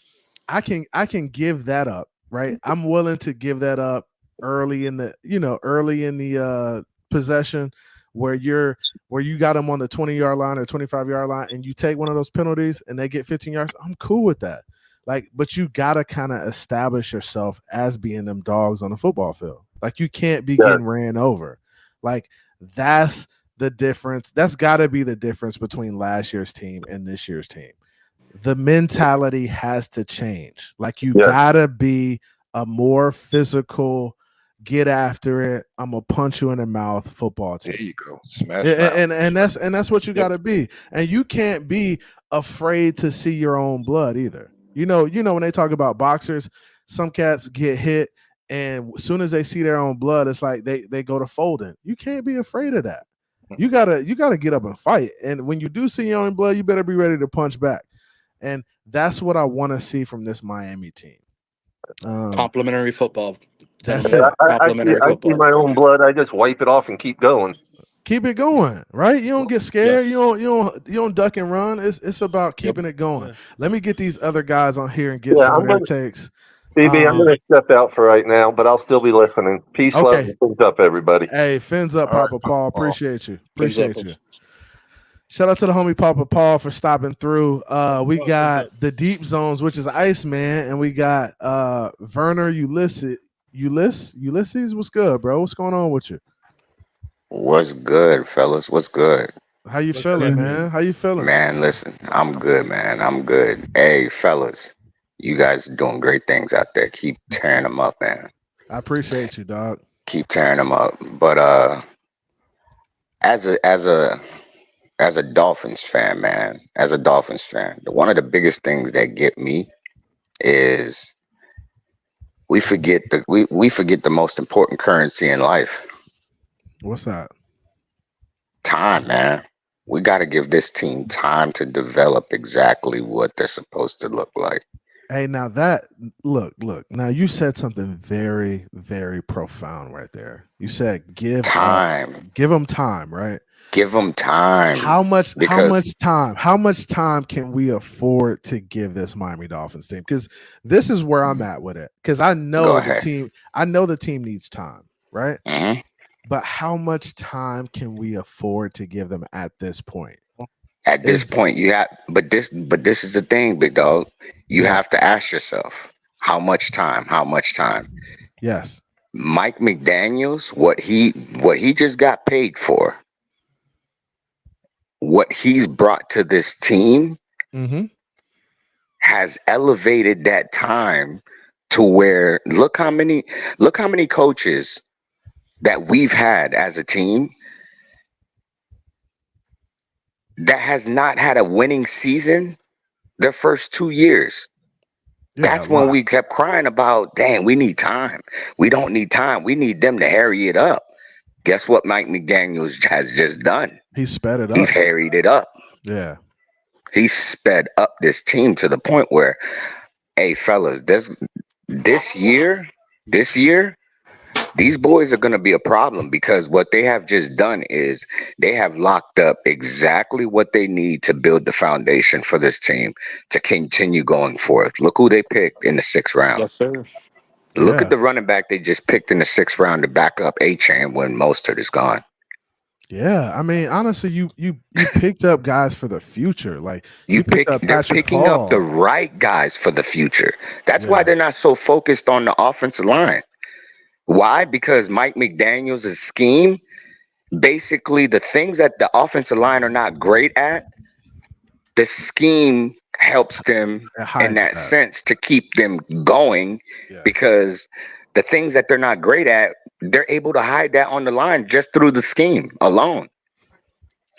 I can give that up, right? I'm willing to give that up early in the possession where you got them on the 20-yard line or 25-yard line and you take one of those penalties and they get 15 yards. I'm cool with that. Like, but you gotta kind of establish yourself as being them dogs on the football field. Like you can't be Yeah. getting ran over. Like that's the difference. That's gotta be the difference between last year's team and this year's team. The mentality has to change. Like you Yes. gotta be a more physical, get after it. I'm gonna punch you in the mouth football There team. you go. Smash And, mouth. and that's what you Yep. gotta be. And you can't be afraid to see your own blood either. You know when they talk about boxers, some cats get hit, and as soon as they see their own blood, it's like they go to folding. You can't be afraid of that. You gotta get up and fight. And when you do see your own blood, you better be ready to punch back. And that's what I want to see from this Miami team. Complimentary football, That's gentlemen. it. Complimentary I see football. my own blood. I just wipe it off and keep going. Keep it going, right? You don't get scared. Yes. You don't duck and run. It's about Yep. keeping it going. Yeah. Let me get these other guys on here and get Yeah, some I'm of their gonna, takes. BB, I'm Um, going to step out for right now, but I'll still be listening. Peace, love, okay. and things up, everybody. Hey, fins up, All right, Papa Papa Paul. Paul. Appreciate you. Fins up. Appreciate you. Shout out to the homie Papa Paul for stopping through. We Oh, got fins up. the deep zones, which is Iceman, and we got Werner Ulysses. Ulysses, what's good, bro? What's going on with you? What's good, fellas? What's good? How you What's feeling, happening? man? How you feeling? Man, listen, I'm good, man. I'm good. Hey, fellas, you guys are doing great things out there. Keep tearing them up, man. I appreciate you, dog. Keep tearing them up. But as a Dolphins fan, man, as a Dolphins fan, one of the biggest things that get me is we forget the most important currency in life. What's that? Time, man. We got to give this team time to develop exactly what they're supposed to look like. Hey, now that look. Now you said something very, very profound right there. You said give them time, right? Give them time. How much Because time? How much time can we afford to give this Miami Dolphins team? Because this is where I'm at with it. Because I Go know the ahead. team. I know the team needs time, right? hmm But how much time can we afford to give them at this point? At this Is point, you have, but this is the thing, big dog. You yeah, have to ask yourself, how much time? How much time? yes, Mike McDaniel's, what he just got paid for, what he's brought to this team mm-hmm. has elevated that time to where look how many coaches that we've had as a team that has not had a winning season their first 2 years. Yeah, a That's when lot. we kept crying about, dang, we need time. We don't need time. We need them to hurry it up. Guess what Mike McDaniels has just done? He sped it He's up. hurried it up. Yeah, He sped up this team to the point where, hey, fellas, this year, These boys are going to be a problem because what they have just done is they have locked up exactly what they need to build the foundation for this team to continue going forth. Look who they picked in the 6th round. Yes, sir. Look Yeah. at the running back they just picked in the 6th round to back up A-Chain when Mostert is gone. Yeah, I mean, honestly, you picked up guys for the future. Like you picked up They're Patrick picking up the Paul. right guys for the future. That's why Yeah, they're not so focused on the offensive line. Why? Because Mike McDaniels' scheme, basically the things that the offensive line are not great at, the scheme helps them it in hides that that. sense to keep them going Yeah, because the things that they're not great at, they're able to hide that on the line just through the scheme alone.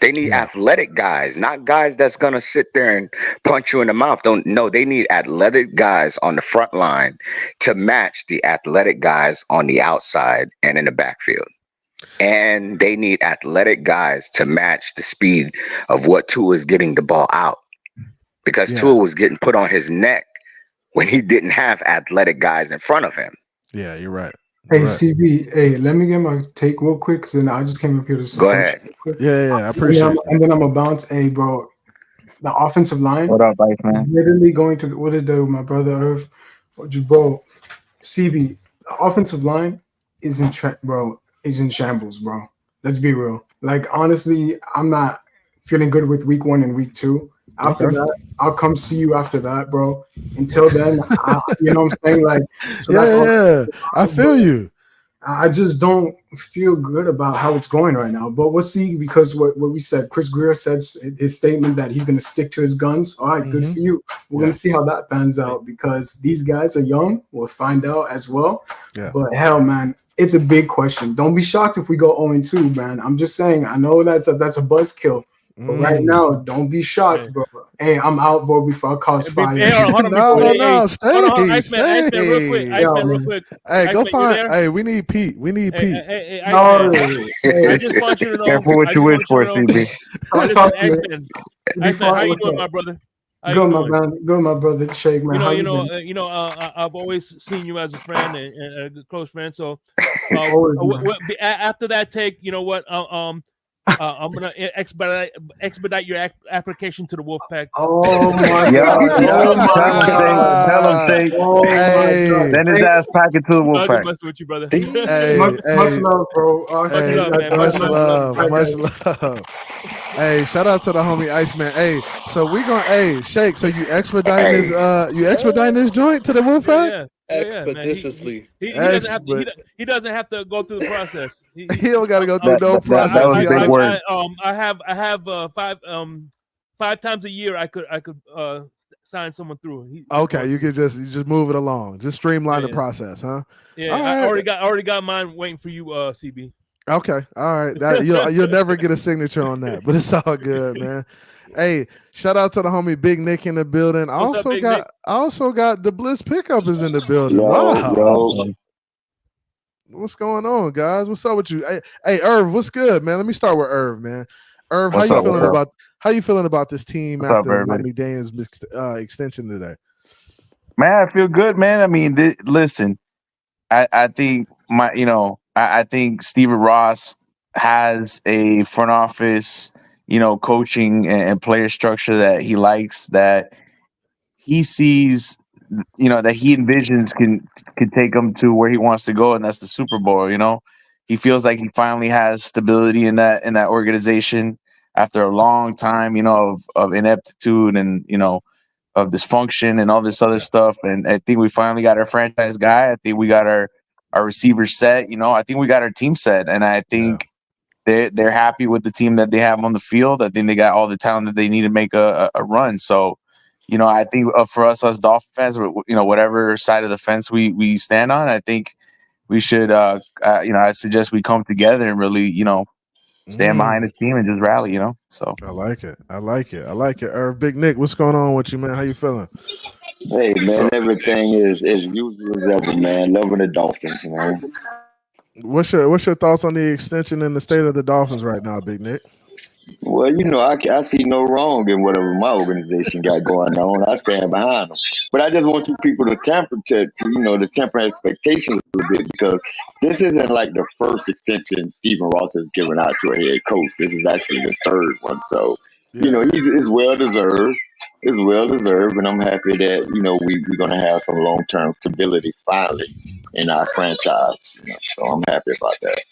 They need yeah, athletic guys, not guys that's gonna sit there and punch you in the mouth. Don't no, they need athletic guys on the front line to match the athletic guys on the outside and in the backfield. And they need athletic guys to match the speed of what Tua is getting the ball out. Because yeah, Tua was getting put on his neck when he didn't have athletic guys in front of him. yeah. You're right. Hey, You're right. CB, hey, let me get my take real quick, because then I just came up here to Go support ahead. you. Real quick. Yeah. I appreciate And then I'm gonna bounce. Hey, bro, the offensive line What up, Ice is man? literally going to what did my brother Irv, bro, CB, the offensive line is is in shambles, bro. Let's be real. Like honestly, I'm not feeling good with week 1 and week 2. After Okay. that, I'll come see you after that, bro. Until then, you know what I'm saying? Like, so that's all. Yeah. I feel you. I just don't feel good about how it's going right now. But we'll see, because what we said, Chris Greer said his statement that he's going to stick to his guns. All right, good for you. We're going to see how that pans out, because these guys are young. We'll find out as well. Yeah. But hell, man, it's a big question. Don't be shocked if we go 0-2, man. I'm just saying. I know that's a buzzkill. But right now, don't be shocked, bro. Hey, I'm out, bro, before I cause fire. Hey, hold on, No, before, no, hey, hold on, stay, Iceman, real quick, stay. Iceman, real quick. Hey, go Iceman, you find. there? Hey, we need Pete. We need Pete. Hey, No, Iceman, I just want you to know. Careful what I you just wish want you for, to know. CB. I'll Listen, talk to you. Iceman, Before how you what's doing, up? my brother? How Good, you my doing? man. Good, my brother. Shake, man. How you been? I've always seen you as a friend and a close friend. So, Always, man. after that take, you know what? I'm gonna expedite your application to the Wolfpack. Oh my Yo, god. yo, Oh my god. tell him, Shake. Oh my god. Hey, Send his Hey, ass packet to the I'm just Wolfpack. messing with you, brother. hey, much hey, love, bro. I'll see Much hey, you love, guys. man. much Much love, Bye, much guys. love. Hey, shout out to the homie Iceman. Hey, so we gonna Shake. So you expediting Hey, this joint to the Wolfpack? Yeah, man. Expeditiously. He doesn't have to go through the process. He don't gotta go through That, no that, that, that process. was He a big already, word. I have 5 times a year I could sign someone through. He's okay, going you through. can just move it along. Just streamline the Yeah. process, huh? Yeah, All I right. already got mine waiting for you, CB. Okay. All right. That you'll never get a signature on that, but it's all good, man. Hey, shout out to the homie Big Nick in the building. I What's up, Big Nick? also got the Bliss pickup is in the building. Yo, Wow. yo. What's going on, guys? What's up with you? Hey, Irv, what's good, man? Let me start with Irv, man. Irv, What's up, what's up? how you feeling about this team What's up, after Mike everybody? McDaniel's extension today? Man, I feel good, man. I mean, listen, I think I think Steven Ross has a front office, coaching and player structure that he likes, that he sees, that he envisions can take him to where he wants to go, and that's the Super Bowl. He feels like he finally has stability in that organization after a long time, of ineptitude and of dysfunction and all this other stuff. And I think we finally got our franchise guy. I think we got our receivers set. I think we got our team set, and I think they're happy with the team that they have on the field. I think they got all the talent that they need to make a run. So, I think for us Dolphin fans, whatever side of the fence we stand on, I think we should, I suggest we come together and really, stand behind the team and just rally, So I like it. I like it. I like it. Irv, Big Nick, what's going on with you, man? How you feeling? Hey man, everything is as usual as ever, man. Loving the Dolphins, man. What's your thoughts on the extension and the state of the Dolphins right now, Big Nick? Well, I see no wrong in whatever my organization got going on. I stand behind them. But I just want you people to to temper expectations a little bit, because this isn't like the first extension Stephen Ross has given out to a head coach. This is actually the third one. So, Yeah. it's well deserved. It's well deserved, and I'm happy that we're gonna have some long term stability finally in our franchise. So I'm happy about that.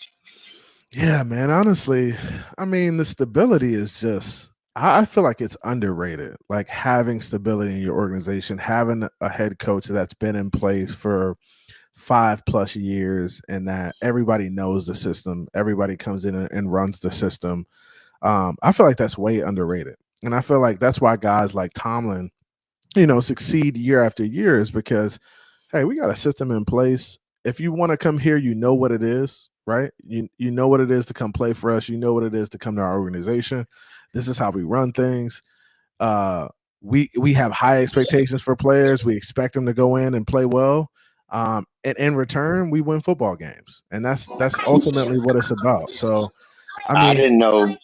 Yeah, man. Honestly, I mean, the stability is just, I feel like it's underrated. Like having stability in your organization, having a head coach that's been in place for 5+ years and that everybody knows the system, everybody comes in and runs the system. I feel like that's way underrated. And I feel like that's why guys like Tomlin, succeed year after year, is because, hey, we got a system in place. If you want to come here, you know what it is, right? You know what it is to come play for us. You know what it is to come to our organization. This is how we run things. We have high expectations for players. We expect them to go in and play well. And in return, we win football games. And that's ultimately what it's about. So, I I mean, didn't know.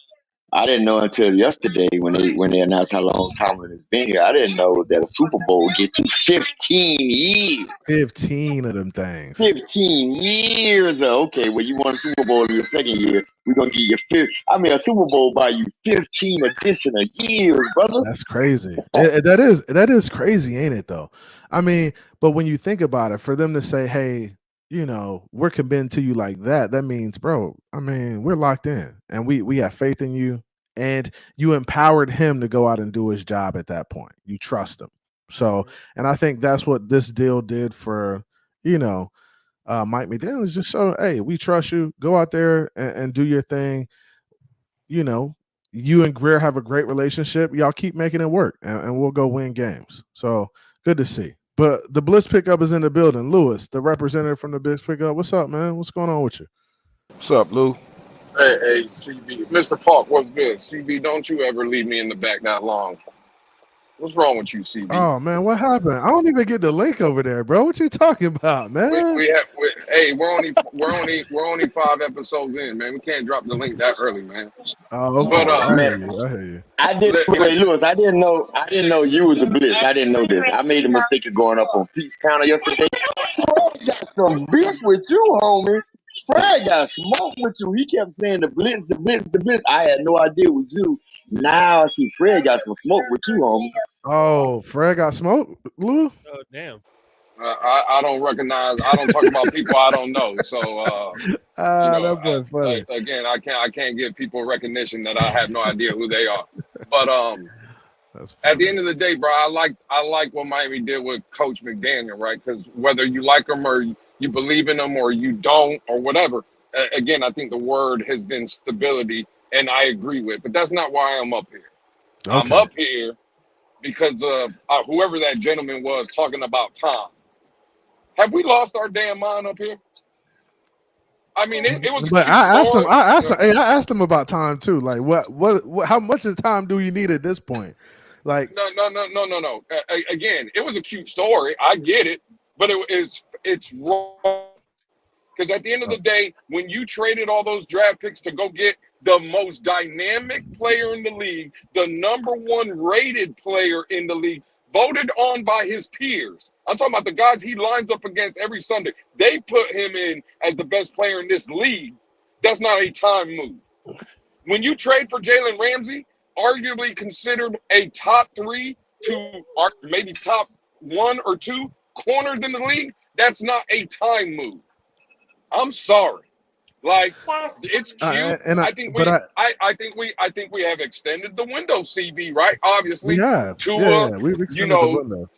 I didn't know until yesterday when they announced how long Tomlin has been here. I didn't know that a Super Bowl gets you 15 years. 15 of them things. 15 years. Okay, well, you won a Super Bowl in your second year. We're gonna give you a Super Bowl by you 15 additional years, brother. That's crazy. That is crazy, ain't it though? I mean, but when you think about it, for them to say, "Hey, we're committing to you like that," that means, bro, I mean, we're locked in and we have faith in you, and you empowered him to go out and do his job at that point. You trust him. So, and I think that's what this deal did for, Mike McDaniel, is just show, hey, we trust you. Go out there and do your thing. You and Greer have a great relationship. Y'all keep making it work, and we'll go win games. So good to see. But the Blitz pickup is in the building. Lewis, the representative from the Blitz pickup. What's up, man? What's going on with you? What's up, Lou? Hey, CB. Mr. Park, what's good? CB, don't you ever leave me in the back that long. What's wrong with you, CB? Oh man, what happened? I don't even get the link over there, bro. What you talking about, man? Hey, we're only 5 episodes in, man. We can't drop the link that early, man. Oh, But okay. I hear Man, you. I hear you. I didn't wait, listen, Lewis. I didn't know you was the Blitz. I didn't know this. I made a mistake of going up on Pete's counter yesterday. Fred got some beef with you, homie. Fred got smoke with you. He kept saying the Blitz, the Blitz, the Blitz. I had no idea it was you. Now I see Fred got some smoke with you, homie. Oh, Fred got smoked, Lou? Oh damn. I don't recognize. I don't talk about people I don't know. So That boy funny. again, I can't give people recognition that I have no idea who they are. But That's at the funny. end of the day, bro, I like what Miami did with Coach McDaniel, right? Because whether you like him or you believe in him or you don't or whatever, again, I think the word has been stability, and I agree with. But that's not why I'm up here. I'm Okay. up here because of whoever that gentleman was talking about time. Have we lost our damn mind up here? I mean, it was a But cute I asked him. story. Hey, I asked him about time too. Like, what? How much of time do you need at this point? Like, No. Again, it was a cute story. I get it, but it's wrong. Because at the end of the day, when you traded all those draft picks to go get the most dynamic player in the league, the #1 rated player in the league, voted on by his peers. I'm talking about the guys he lines up against every Sunday. They put him in as the best player in this league. That's not a time move. When you trade for Jalen Ramsey, arguably considered a top 3 to maybe top 1 or 2 corners in the league, that's not a time move. I'm sorry. Like, it's cute. and I, I think but we I, I think we have extended the window, CB, right? we Obviously. have, Tua, we've you extended the know, window.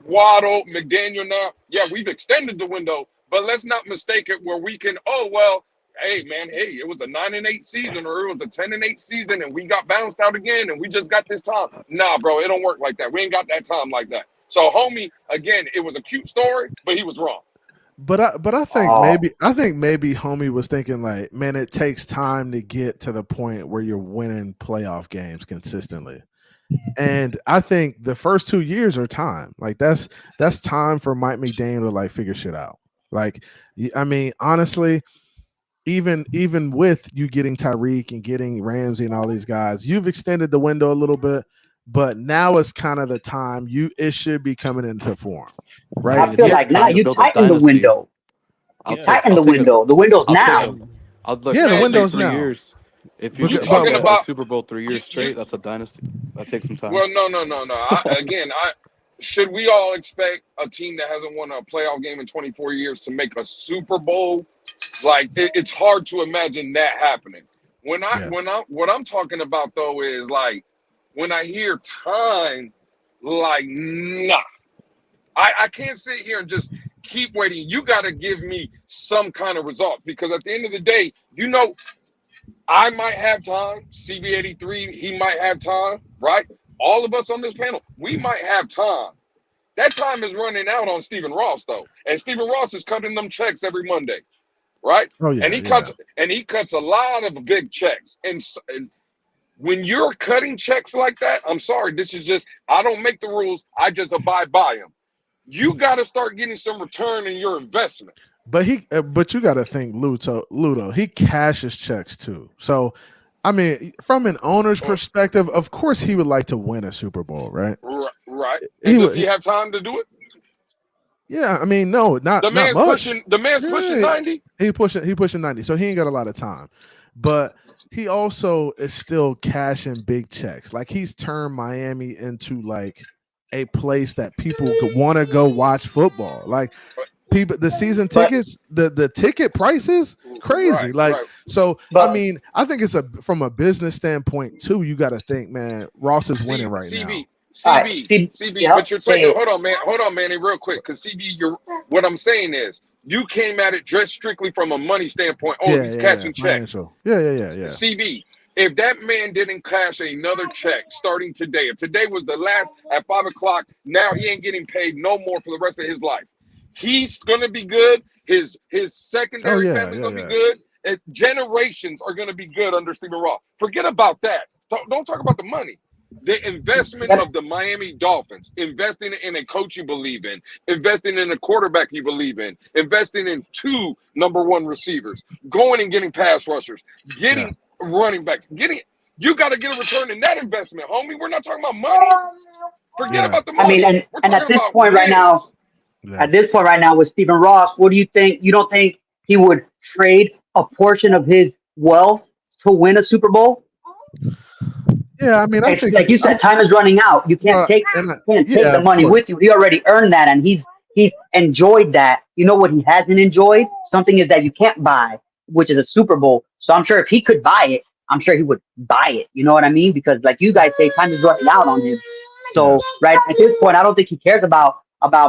Waddle, McDaniel now. Yeah, we've extended the window, but let's not mistake it where we can, oh well, hey man, hey, it was a 9-8 season or it was a 10-8 season and we got bounced out again and we just got this time. Nah, bro, it don't work like that. We ain't got that time like that. So homie, again, it was a cute story, but he was wrong. But I think Oh, maybe homie was thinking like, man, it takes time to get to the point where you're winning playoff games consistently. And I think the first 2 years are time. Like that's time for Mike McDaniel to like figure shit out. Like, I mean, honestly, even with you getting Tyreek and getting Ramsey and all these guys, you've extended the window a little bit, but now it's kind of the time it should be coming into form, right? I If feel you, like now Time to you build a tighten the dynasty. window. You tighten the window. The window's I'll take now. a I'll look yeah, the Man, take window's 3 now. years. If you you if you talking get a about Super Bowl 3 years you? straight, that's a dynasty. That takes some time. Well, no. Should we all expect a team that hasn't won a playoff game in 24 years to make a Super Bowl? Like it's hard to imagine that happening. Yeah. What I'm talking about though is like when I hear time, like nah, I can't sit here and just keep waiting. You got to give me some kind of result because at the end of the day, I might have time. CB83, he might have time, right? All of us on this panel, we might have time. That time is running out on Stephen Ross, though. And Stephen Ross is cutting them checks every Monday, right? Oh yeah. And he cuts a lot of big checks. And when you're cutting checks like that, I'm sorry, this is just I don't make the rules. I just abide by them. You got to start getting some return in your investment. But you got to think, Ludo, he cashes checks too. So, I mean, from an owner's perspective, of course he would like to win a Super Bowl, right? Right. And does he have time to do it? Yeah, I mean, no, not much. Pushing 90. He pushing 90, so he ain't got a lot of time. But he also is still cashing big checks. Like he's turned Miami into like a place that people want to go watch football. Like people, the season tickets, the ticket prices, crazy. So I mean, I think it's from a business standpoint too. You got to think, man, Ross is winning right now. CB, but you're taking. Hold on, Manny, real quick, because CB, what I'm saying is, you came at it just strictly from a money standpoint. He's catching checks. Yeah. CB, if that man didn't cash another check starting today, if today was the last at 5:00, now he ain't getting paid no more for the rest of his life. He's gonna be good. His secondary family's gonna be good. And generations are gonna be good under Stephen Ross. Forget about that. Don't talk about the money. The investment of the Miami Dolphins, investing in a coach you believe in, investing in a quarterback you believe in, investing in 2 number 1 receivers, going and getting pass rushers, getting running backs, you got to get a return in that investment, homie. We're not talking about money. Forget about the money. I mean, and at this point right now, with Stephen Ross, what do you think? You don't think he would trade a portion of his wealth to win a Super Bowl? Yeah, I mean, I think like you said, time is running out. You can't take the money with you. He already earned that, and he's enjoyed that. You know what he hasn't enjoyed? Something is that you can't buy, which is a Super Bowl. So I'm sure if he could buy it, I'm sure he would buy it. You know what I mean? Because like you guys say, time is running out on him. So right at this point, I don't think he cares about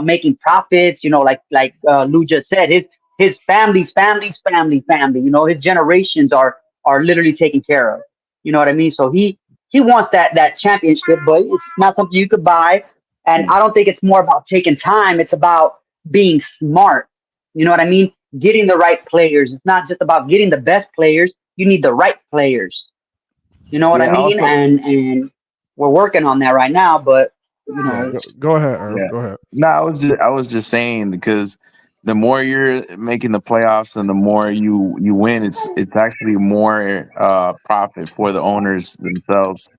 making profits. You know, like Lou just said, his family's family. You know, his generations are literally taken care of. You know what I mean? So he wants that championship, but it's not something you could buy. And I don't think it's more about taking time. It's about being smart. You know what I mean? Getting the right players. It's not just about getting the best players. You need the right players. You know what I mean? And we're working on that right now. But you know, go ahead, Irv. Go ahead. No, I was just saying because the more you're making the playoffs and the more you win, it's actually more profit for the owners themselves.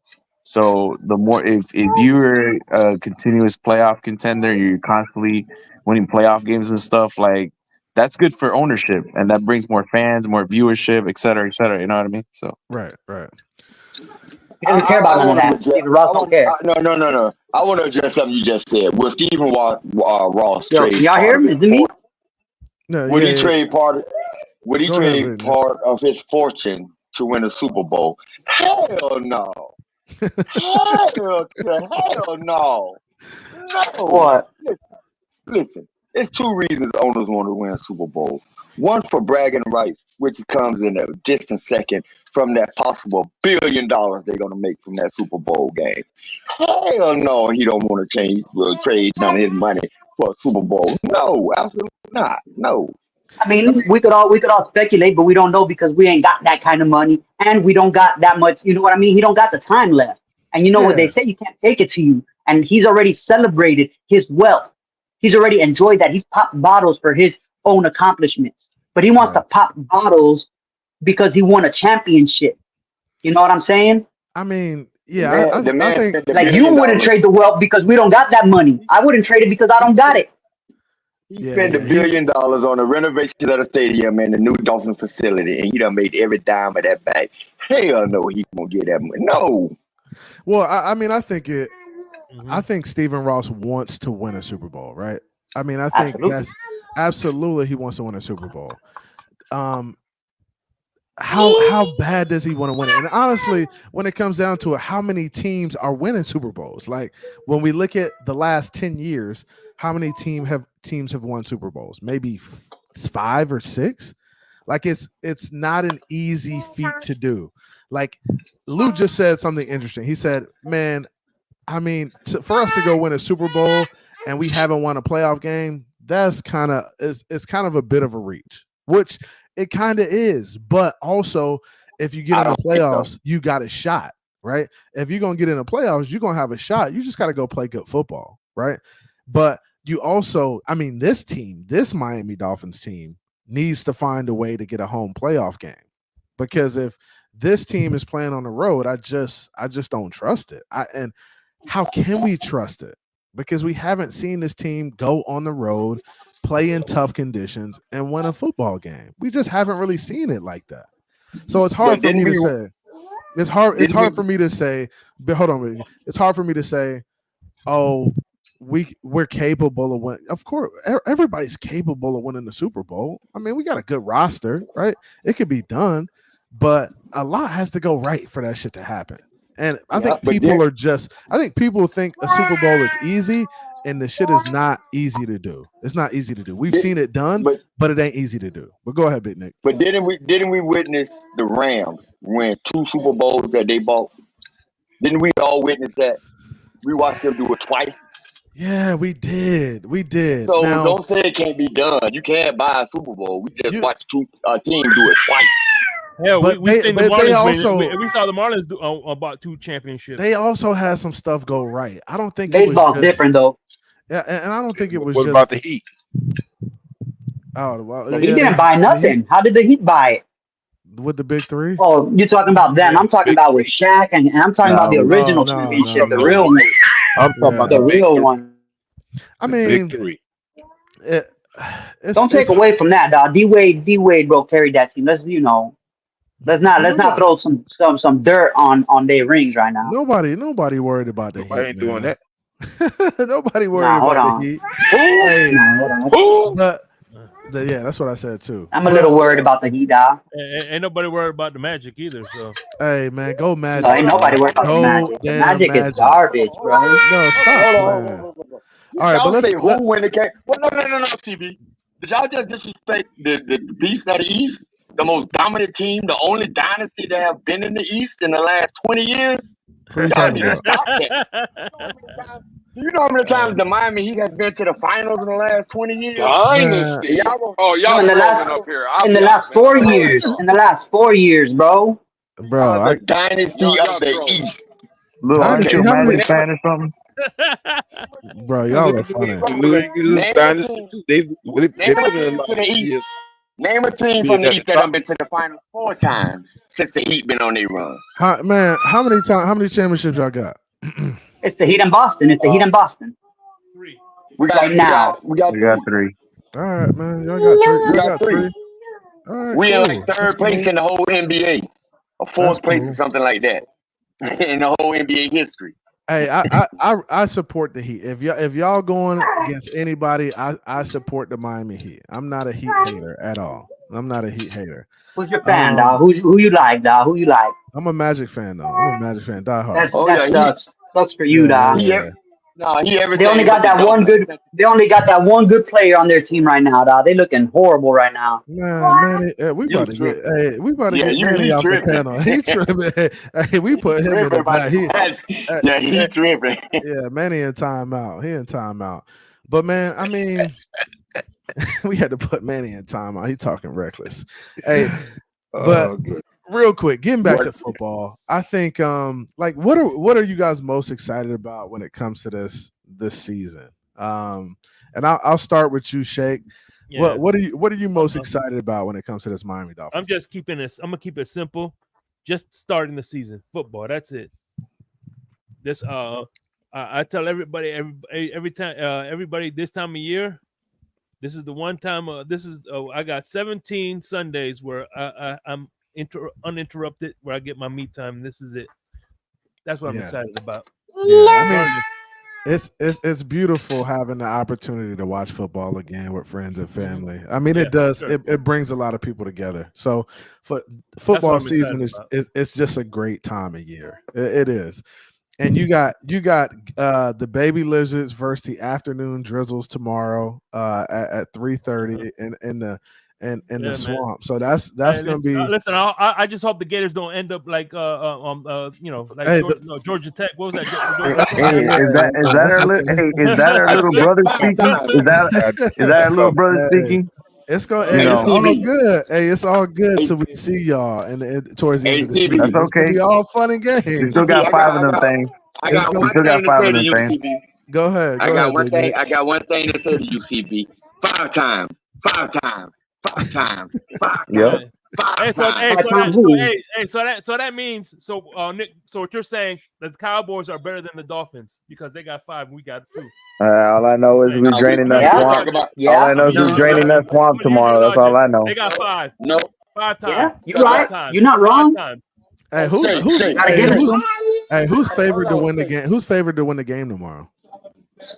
So the more if you're a continuous playoff contender, you're constantly winning playoff games and stuff, like that's good for ownership and that brings more fans, more viewership, et cetera, et cetera. You know what I mean? So right. He doesn't care about none of that. Stephen Ross don't care. No. I want to address something you just said. Will Stephen Ross trade? Y'all hear him? Is it me? No, would he trade part? Would he Go trade ahead, part of his fortune to win a Super Bowl? Hell no. Hell no. No. What? Listen. There's 2 reasons owners want to win a Super Bowl. One for bragging rights, which comes in a distant second from that possible $1 billion they're going to make from that Super Bowl game. Hell no, he don't want to trade none of his money for a Super Bowl. No, absolutely not. No. I mean, we could all speculate, but we don't know because we ain't got that kind of money and we don't got that much. You know what I mean? He don't got the time left. And you know what they say? You can't take it to you. And he's already celebrated his wealth. He's already enjoyed that. He's popped bottles for his own accomplishments. But he wants to pop bottles because he won a championship. You know what I'm saying? I mean, The yeah, man, the I man think spent $1 Like you billion. wouldn't trade the wealth because we don't got that money. I wouldn't trade it because I don't got it. He yeah, spent yeah. $1 billion on the renovation of the stadium and the new Dolphins facility, and he done made every dime of that back. Hell no, he won't get that money. No. Well, I mean, I think Mhm. Stephen Ross wants to win a Super Bowl, right? I mean, I think Absolutely. that's absolutely he wants to win a Super Bowl. How bad does he want to win it? And honestly, when it comes down to it, how many teams are winning Super Bowls? Like when we look at the last 10 years, how many teams have won Super Bowls? Maybe 5 or 6. Like it's not an easy feat to do. Like Lou just said something interesting. He said, "Man, I mean, for us to go win a Super Bowl and we haven't won a playoff game, that's it's kind of a bit of a reach," which it kind of is. But also, if you get I in the don't think so. playoffs, you got a shot, right? If you're gonna get in the playoffs, you're gonna have a shot. You just got to go play good football, right? But you also, I mean, this Miami Dolphins team needs to find a way to get a home playoff game, because if this team is playing on the road, I just don't trust it. And how can we trust it? Because we haven't seen this team go on the road, play in tough conditions, and win a football game. We just haven't really seen it like that. So it's hard But for me didn't to we? say. It's hard. It's Didn't hard we? for me to say. But hold on, it's hard for me to say, oh, we're capable of winning. Of course, everybody's capable of winning the Super Bowl. I mean, we got a good roster, right? It could be done, but a lot has to go right for that shit to happen. And I think Yep. But then, I think people think a Super Bowl is easy, and the shit is not easy to do. It's not easy to do. We've did, seen it done, but but it ain't easy to do. But go ahead, Big Nick. but didn't we witness the Rams win 2 Super Bowls that they bought? Didn't we all witness that? We watched them do it twice. Yeah, we did. We did. So Now, don't say it can't be done. You can't buy a Super Bowl. We just you, watched a team do it twice. Hell, but we seen the they Marlins also win. We saw the Marlins do about 2 championships. they also had some stuff go right. I don't think it was Baseball's just different though. yeah, and I don't think it was What just about the Heat? oh well, The Heat yeah, didn't buy nothing. How did the Heat buy it? with the big 3. Oh, you're talking about them. I'm talking Big about with Shaq, and I'm talking about the No, Oh original no, I'm championship, no, talking the about real no. one, I'm talking about Yeah, the the big real three. one. I The big mean, 3. it, Don't take it's away from that, dog. D Wade, bro, carried that team. Let's not nobody throw some dirt on their rings right now. nobody worried about the Nobody Heat, ain't doing man. that. Nobody worried Nah, hold about the on. Heat. Who? Hey, Nah, hold on. Who? but yeah, that's what I said too. I'm a little But worried about the Heat, dog. Ain't nobody worried about the Magic either. So hey, man, go No, Magic, ain't bro. nobody worried about the Go Magic. The damn Magic is Magic, garbage, bro. bro. Stop playing. All right, but Y'all let's say who when it came? Well, no, TB. Did y'all just disrespect the beast of the East, the most dominant team, the only dynasty that have been in the East in the last 20 years? who you Y'all talking need to about? stop that. Do you know how many times the Miami Heat has been to the finals in the last 20 years? Man, And Dynasty. y'all gonna Oh, No, y'all trolling up here. I'll in the be last honest, man. 4 years, bro. bro, the dynasty of Y'all the trolling. East. Lou, aren't Dynasty. you a How many, Magic Name fan or something? bro? Because Y'all are they funny, Louis name a dynasty team. too. They Name a put in a team lot to the of East. years Name a team from being the at the East that top. done been to the finals 4 times since the Heat been on their run. man. How many championships y'all got? It's the Heat in Boston. It's the Heat in Boston 3. We got right now. We got three. 3. All right, man. Y'all got 3. We Y'all got got three. 3. All right, We in cool. like That's third place cool. in the whole NBA, or That's fourth place or cool. something like that in the whole NBA history. Hey, I support the Heat. If y'all going against anybody, I support the Miami Heat. I'm not a Heat hater at all. I'm not a Heat hater. Who's your fan, dog? Who you like, dog? Who you like? I'm a Magic fan though. I'm a Magic fan, die hard. Oh That yeah, sucks. Sucks for you, Yeah, dog. he yeah. he They only everything got but the that one Dolphins. good. They only got that one good player on their team right now, dog. They looking horrible right now. Man, Manny, we You about to get tripping? we about to Yeah, get Manny he off the tripping. panel. He tripping. Hey, we He put him in tripping the about back. the Magic. Yeah, he tripping. Yeah, Manny in timeout. He in timeout. But man, I mean, we had to put Manny in timeout. He talking reckless. Hey, but Oh, good. real quick, getting back What? to football, I think like what are you guys most excited about when it comes to this season? And I'll start with you, Shake. Yeah. What are you most excited about when it comes to this Miami Dolphins? I'm just keeping this. I'm gonna keep it simple. Just starting the season, football. That's it. This I tell everybody every time everybody this time of year. This is the one time. I got 17 Sundays where I'm uninterrupted, where I get my me time. This is it. That's what I'm excited about. Yeah, I mean, it's beautiful having the opportunity to watch football again with friends and family. I mean, it does. Sure. It brings a lot of people together. So, football season is it's just a great time of year. It is. And you got the Baby Lizards versus the Afternoon Drizzles tomorrow at 3:30 in the swamp. So that's gonna be. Listen, I just hope the Gators don't end up like Georgia Tech. What was that? Is that our little brother speaking? Is that our little brother speaking? It's all good. Hey, it's all good till we see y'all and towards the end of the season. That's okay. It's gonna be all fun and games. We still got 5 of them things. I got one thing to say to you, CB. Go ahead. I got one thing to say to you, CB. 5 times. Yep. So that means Nick. So what you're saying that the Cowboys are better than the Dolphins because they got 5, we got 2. All I know is we're draining that swamp. All I know is we're draining that swamp tomorrow. That's all I know. They got 5. No. 5 times. Yeah, you're right. You're not wrong. Hey, who's favored to win the game? Who's favored to win the game tomorrow?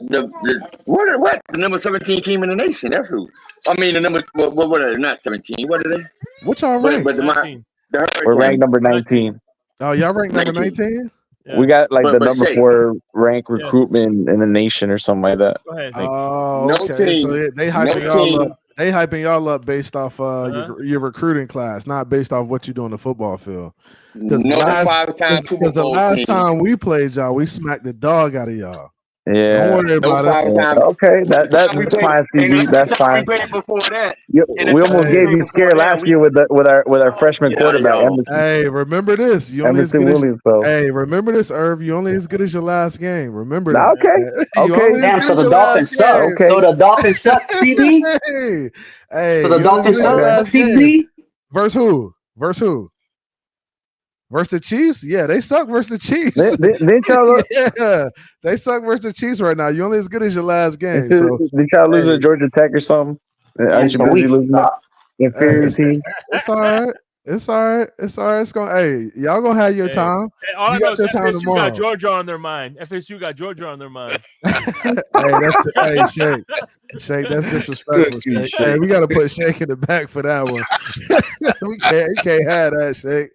What? The number 17 team in the nation. That's who. I mean, the number. What are they? Not 17. What are they? What y'all ranked? We're ranked number 19. Oh, y'all ranked number 19? Yeah. We got like the number 4 ranked recruitment in the nation or something like that. Go ahead. Oh, okay. So they hyping y'all up. They hyping y'all up based off your recruiting class, not based off what you do on the football field. Because the last time we played y'all, we smacked the dog out of y'all. Yeah. Don't worry about it. Okay, that's fine, CB. That's fine. We almost gave you scared last year with our freshman quarterback. Hey, remember this. You only as good Hey, remember this, Irv. You only as good as your last game. Remember that. Okay. Damn, so the Dolphins suck. Okay. So the Dolphins suck, CB. Hey. So the Dolphins suck, CB. Versus who? Versus the Chiefs? Yeah, they suck versus the Chiefs. Didn't y'all yeah, they suck versus the Chiefs right now. You're only as good as your last game. So did y'all lose to Georgia Tech or something? Aren't you busy losing that inferior team? It's all right. It's gonna. Hey, y'all gonna have your time. Hey, all you I got know your time FSU tomorrow. got Georgia on their mind. FSU got Georgia on their mind. Hey, Shake, that's disrespectful. Shake. Hey, we gotta put Shake in the back for that one. we can't have that, Shake.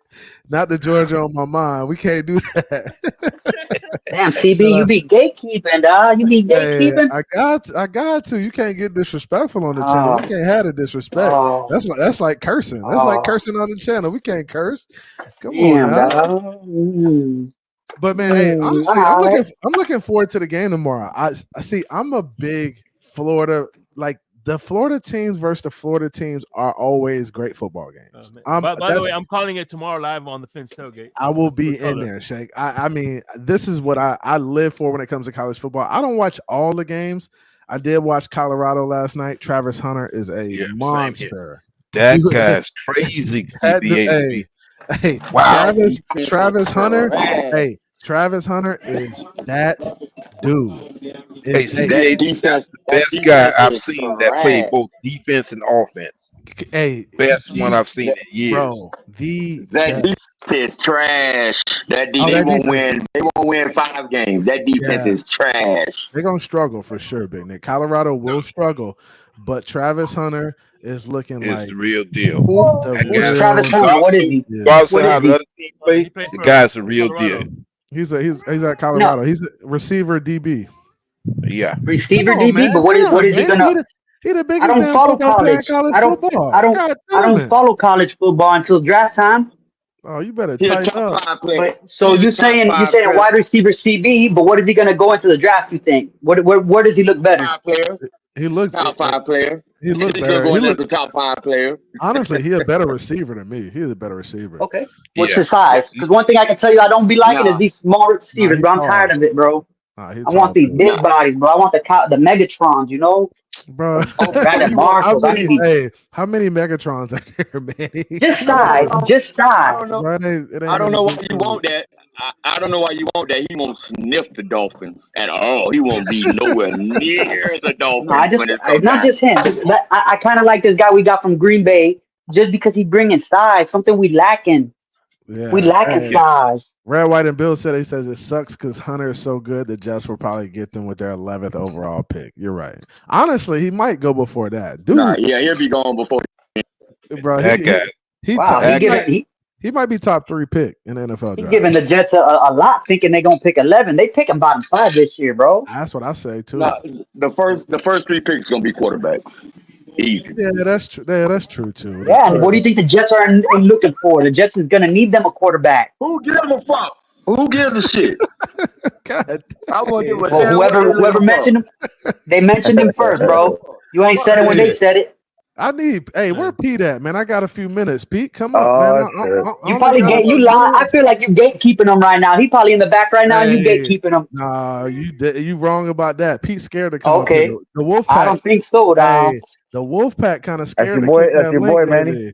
Not the Georgia on my mind. We can't do that. Damn, CB, you be gatekeeping, dog. You be gatekeeping. Hey, I got to. You can't get disrespectful on the channel. We can't have the disrespect. That's like cursing. That's like cursing on the channel. We can't curse. Come on now. But man, hey, honestly, I'm looking forward to the game tomorrow. I see. I'm a big Florida the Florida teams versus the Florida teams are always great football games. By the way, I'm calling it tomorrow live on the Fins Tailgate. I will be in there, Shake. I mean, this is what I live for when it comes to college football. I don't watch all the games. I did watch Colorado last night. Travis Hunter is a monster. That guy's crazy. Hey, wow. Travis Hunter. Hey, Travis Hunter is that dude. That's the best guy I've seen that played both defense and offense. Hey, best one I've seen in years. Bro, that defense is trash. They won't win 5 games. That defense is trash. They're gonna struggle for sure, Big Nick. Colorado will struggle, but Travis Hunter is looking like the real deal. Travis Hunter, what is he? Regardless of how the other team play, the guy's a real deal. He's at Colorado. He's a receiver DB. Yeah, receiver DB. But what is he gonna? He the biggest. I don't follow college. Football. I don't follow college football until draft time. Oh, you better tighten up. So you're saying wide receiver CB, but what is he gonna go into the draft? You think? Where does he look better? He looks top 5 player. He looked He's better. going as the top 5 player. Honestly, he's a better receiver than me. He's a better receiver. Okay. What's his size? Because one thing I can tell you I don't be liking is these small receivers, bro. I'm tired of it, bro. I want these big bodies, bro. I want the Megatrons, you know? bro. Brandon Marshall. I need How many Megatrons are there, man? just size, just I size. don't know. Bro, it ain't I don't nothing know why but you food. want that. I don't know why you want that. He won't sniff the Dolphins at all. He won't be nowhere near the No, I Dolphins just when it's go not time. just him. I kind of like this guy we got from Green Bay just because he bringing size. Something we lacking. We Yeah. lacking Hey, size. Red, White, and Bill said he says it sucks because Hunter is so good the Jets will probably get them with their 11th overall pick. You're right. Honestly, he might go before that. Dude, Nah, yeah, he'll be gone before. bro, That guy. Wow, he might be top 3 pick in the NFL he draft. giving the Jets a lot, thinking they gonna pick 11. They picking bottom 5 this year, bro. That's what I say too. Nah, the first 3 picks gonna be quarterback. Easy. Yeah, that's true. Yeah, that's true too. Yeah, and what do you think the Jets are looking for? The Jets is gonna need them a quarterback. Who gives a fuck? Who gives a shit? God, I won't give a Well, damn what they whoever looking mentioned him, they mentioned him first, bro. You ain't said it when they said it. I need. Hey, where Pete at, man? I got a few minutes. Pete, come up, Oh, man. I You only probably got you about lie. I minutes. feel like you gatekeeping him right now. He probably in the back right now. And you Hey, gatekeeping him. nah, you wrong about that. Pete's scared to come up Okay, here. The Wolf I Pack. don't think so, dog. Hey, the Wolf Pack kind of That's scared your to boy. click That's that your link boy, Manny. lately.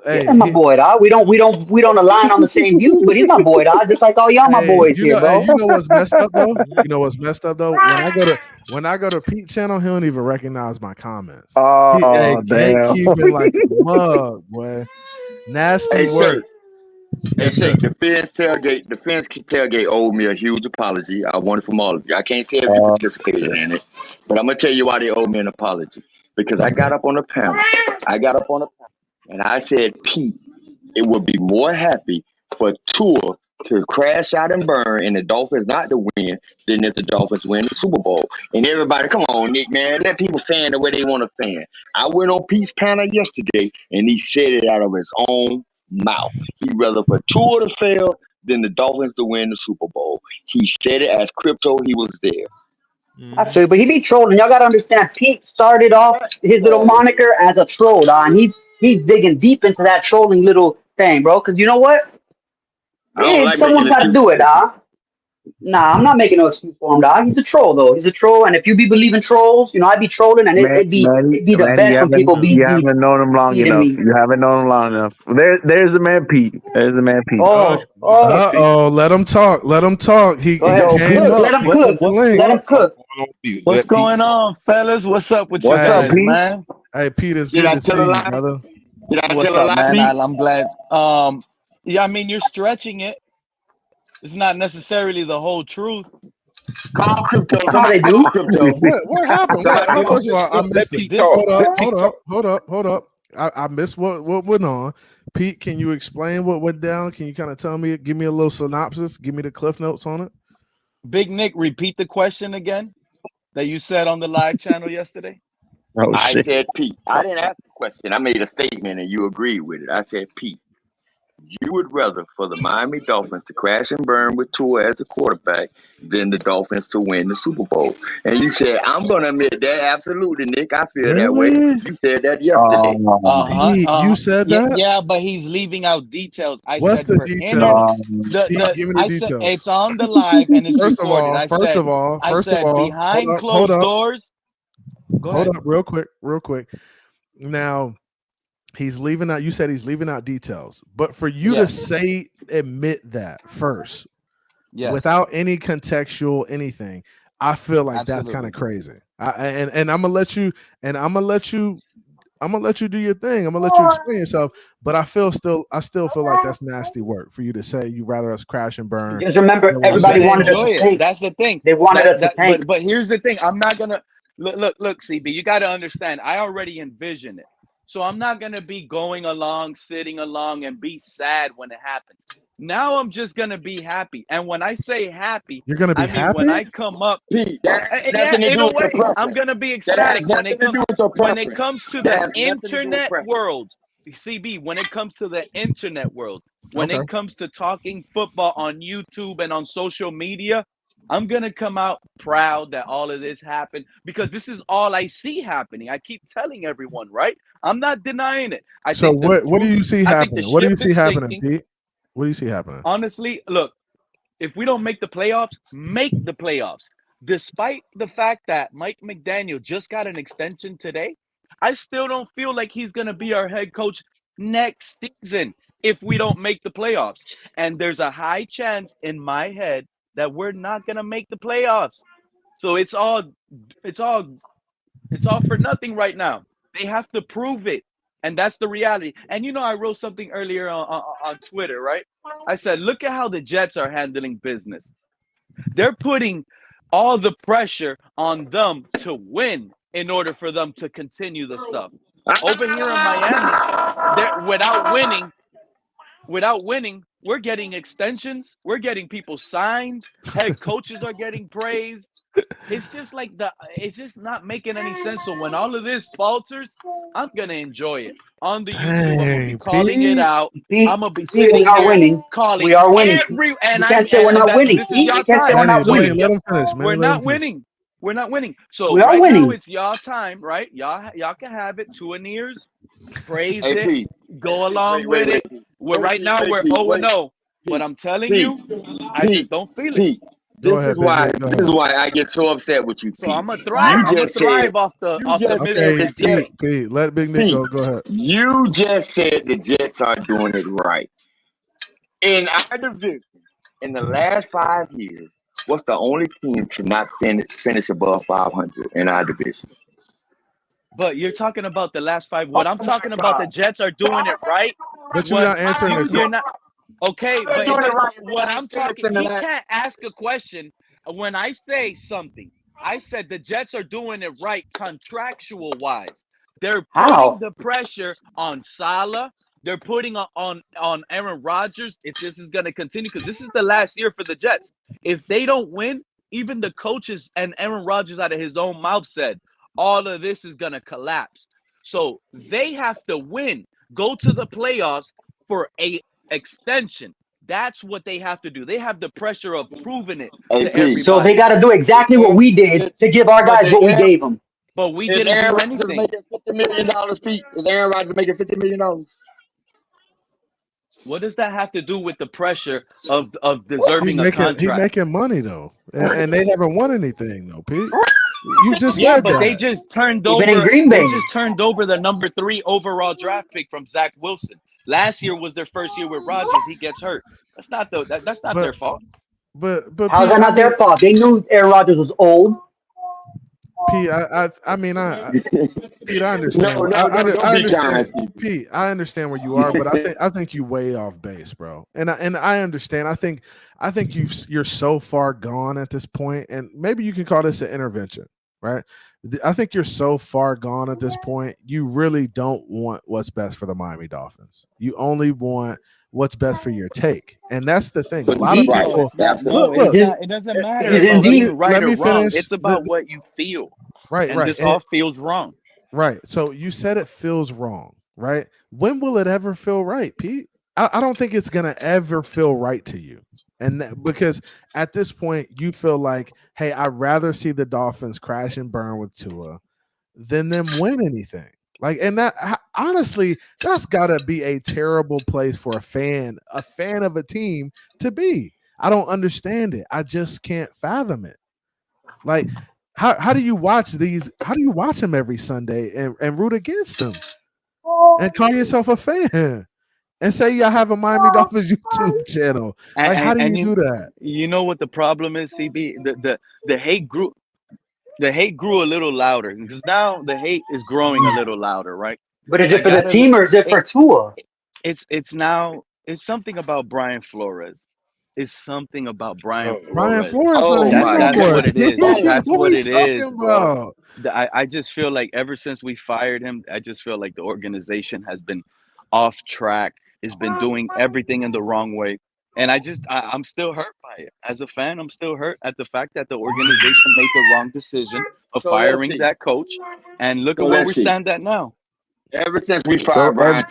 Yeah, my boy, dog. We don't align on the same views, but he's my boy, dog. Just like all y'all my boys here, bro. You know what's messed up though? You know what's messed up though? When I go to Pete channel, he don't even recognize my comments. Oh, Hey, damn. gatekeeping like a mug, boy. Nasty Hey, work. Shake. Hey, Shake. The fans tailgate owed me a huge apology. I want it from all of you. I can't say if you participated in it, but I'm gonna tell you why they owe me an apology. Because I got up on the panel. And I said, Pete, it would be more happy for Tua to crash out and burn and the Dolphins not to win than if the Dolphins win the Super Bowl. And everybody, come on, Nick, man, let people fan the way they want to fan. I went on Pete's panel yesterday and he said it out of his own mouth. He'd rather for Tua to fail than the Dolphins to win the Super Bowl. He said it as crypto, he was there. That's true, but he be trolling. Y'all gotta understand. Pete started off his little moniker as a troll, dog. And he's digging deep into that trolling little thing, bro. Because you know what? I don't like Someone's making got to excuses. do it, dog. Nah, I'm not making no excuse for him, dog. He's a troll, though. He's a troll, and if you be believing trolls, you know, I'd be trolling, and it'd be the Manny, best when people you haven't known him long eating enough. me. You haven't known him long enough. There's the man Pete. There's the man Pete. Let him talk. Let him talk. He Go ahead. came Cook. up. Let him cook. Let him cook. What's going on, fellas? What's up with you What's up, guys, Pete? man? Hey, Pete, it's Did good I to see tell a you, lie? brother. Did I What's tell a up, lie, man? Pete? I'm glad. Yeah, I mean, you're stretching it. It's not necessarily the whole truth. Call crypto. That's how they do. Crypto. What happened? First of all, I missed it. Hold up. I missed what went on. Pete, can you explain what went down? Can you kind of tell me, give me a little synopsis, give me the cliff notes on it? Big Nick, repeat the question again that you said on the live channel yesterday. Oh, I shit. said, Pete. I didn't ask the question. I made a statement and you agreed with it. I said, Pete, you would rather for the Miami Dolphins to crash and burn with Tua as the quarterback than the Dolphins to win the Super Bowl. And you said, I'm going to admit that. Absolutely, Nick. I feel that way. Really? You said that yesterday. Pete, you said that? Yeah, but he's leaving out details. I What's said the for details? the Give me the I said details. it's on the live and it's First of recorded. all, I said behind closed doors. Go ahead. Hold up, real quick. Now, he's leaving out. You said he's leaving out details, but for you to admit that first, without any contextual anything, I feel like that's kind of crazy. And I'm gonna let you. And I'm gonna let you do your thing. I'm gonna let you explain yourself. But I still feel like that's nasty work for you to say you rather us crash and burn. Just remember, everybody wanted us to tank. That's the thing. They wanted us to tank. But here's the thing. I'm not gonna look, CB. You got to understand. I already envision it, so I'm not gonna be going along, sitting along, and be sad when it happens. Now I'm just gonna be happy. And when I say happy, you're gonna be happy. When I come up, Pete, in a way, I'm gonna be ecstatic when it comes to the internet world. CB, when it comes to the internet world, when it comes to talking football on YouTube and on social media, I'm gonna come out proud that all of this happened because this is all I see happening. I keep telling everyone, right? I'm not denying it. So what do you see happening? What do you see happening, Pete? What do you see happening? Honestly, look, if we don't make the playoffs, make the playoffs. despite the fact that Mike McDaniel just got an extension today, I still don't feel like he's going to be our head coach next season if we don't make the playoffs. And there's a high chance in my head that we're not going to make the playoffs. So it's all for nothing right now. They have to prove it. And that's the reality. And I wrote something earlier on Twitter, right? I said, look at how the Jets are handling business. They're putting all the pressure on them to win in order for them to continue the stuff. Over here in Miami, without winning, we're getting extensions. We're getting people signed. Head coaches are getting praised. It's just like it's just not making any sense. So when all of this falters, I'm gonna enjoy it on the YouTube. I'm gonna be calling it out. I'm gonna be sitting here calling. We are winning. You can't say we're not winning. This is y'all You can't say time. we're not winning. Let him finish, man. We're not winning. We're not winning. So we are right winning. now it's y'all time, right? Y'all can have it. Two and ears. Praise Hey, it. Pete. Go along with it. Right now we're 0-0. But I'm telling you, I just don't feel it. Pete, Go this ahead, is why Big Nick, this is why I get so upset with you, Pete. So I'm gonna thrive. I'm gonna thrive off the misery. Okay, Pete, let Big Nick go. Go ahead. You just said the Jets are doing it right. In our division, in the last 5 years, what's the only team to not finish above 500 in our division? But you're talking about the last 5. What I'm talking about, the Jets are doing it right. But you're not answering the You're not. Okay, but what I'm talking, he can't ask a question when I say something. I said the Jets are doing it right contractual wise. They're putting the pressure on Salah. They're putting on Aaron Rodgers if this is going to continue, because this is the last year for the Jets. If they don't win, even the coaches and Aaron Rodgers out of his own mouth said all of this is going to collapse. So they have to win, go to the playoffs for a extension. That's what they have to do. They have the pressure of proving it to everybody. So they got to do exactly what we did to give our guys what we gave them. But we didn't do anything. Making $50 million, Pete. Is Aaron Rodgers making $50 million? What does that have to do with the pressure of deserving a contract? He's making money though, and they haven't won anything though, Pete. You just said that. They just turned over. Green Bay. They just turned over the number 3 overall draft pick from Zach Wilson. Last year was their first year with Rodgers. He gets hurt. That's not their fault. But how's that not their fault? They knew Aaron Rodgers was old. Pete, I mean, Pete, I understand. I understand, Pete. I understand where you are, but I think you way off base, bro. And I understand. I think you're so far gone at this point, and maybe you can call this an intervention, right? I think you're so far gone at this point. You really don't want what's best for the Miami Dolphins. You only want what's best for your take, and that's the thing. A lot of people. It doesn't matter. Right or wrong. It's about what you feel. Right, and this all feels wrong. Right. So you said it feels wrong, right? When will it ever feel right, Pete? I don't think it's gonna ever feel right to you, and because at this point you feel like, hey, I'd rather see the Dolphins crash and burn with Tua than them win anything. Like, and that honestly, that's gotta be a terrible place for a fan of a team to be. I don't understand it. I just can't fathom it. Like, how do you watch these? How do you watch them every Sunday and root against them and call yourself a fan and say y'all have a Miami Dolphins YouTube channel? Like, how do you do that? You know what the problem is, CB? The hate grew. The hate grew a little louder because now the hate is growing a little louder, right? But is it for the team or is it for Tua? It's something about Brian Flores. It's something about Brian Flores. Brian Flores. That's what it is. That's what it is. About? I just feel like ever since we fired him, I just feel like the organization has been off track. It's been doing everything in the wrong way. And I'm still hurt by it. As a fan, I'm still hurt at the fact that the organization made the wrong decision of firing that coach. And look at where we stand at now. Ever since we fired Brian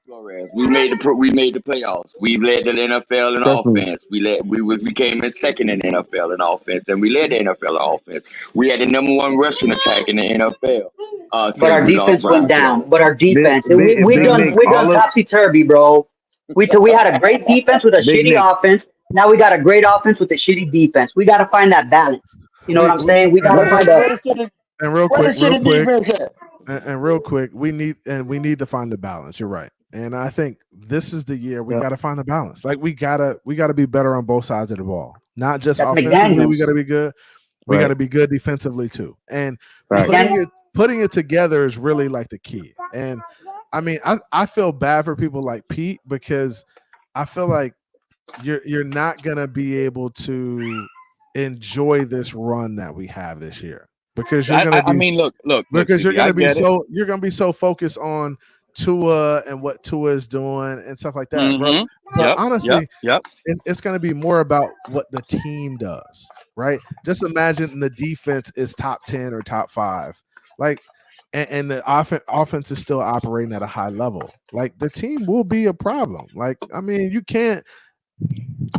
Flores, we made the playoffs. We led the NFL in offense. We came in second in the NFL in offense, and we led the NFL in offense. We had the number 1 rushing attack in the NFL. But our defense went down. But our defense, we done topsy turvy, bro. We had a great defense with a shitty offense. Now we got a great offense with a shitty defense. We got to find that balance. You know what I'm saying? We and gotta this find a. and real Where the quick, city defense at? and real quick, we need to find the balance. You're right, and I think this is the year we Yeah. got to find the balance. Like we gotta be better on both sides of the ball. Not just That's offensively, we McDaniels. got to be good. We got Right. to be good defensively too. And Right. putting it together is really like the key. And I mean, I feel bad for people like Pete because I feel like you're not gonna be able to enjoy this run that we have this year because you're gonna I be mean, look, because you're CB, I gonna be get it. you're gonna be so focused on Tua and what Tua is doing and stuff like that, bro. Mm-hmm. But Yep. honestly, Yep. it's gonna be more about what the team does, right? Just imagine the defense is top 10 or top 5, like, and the offense is still operating at a high level. Like the team will be a problem. Like, I mean, you can't.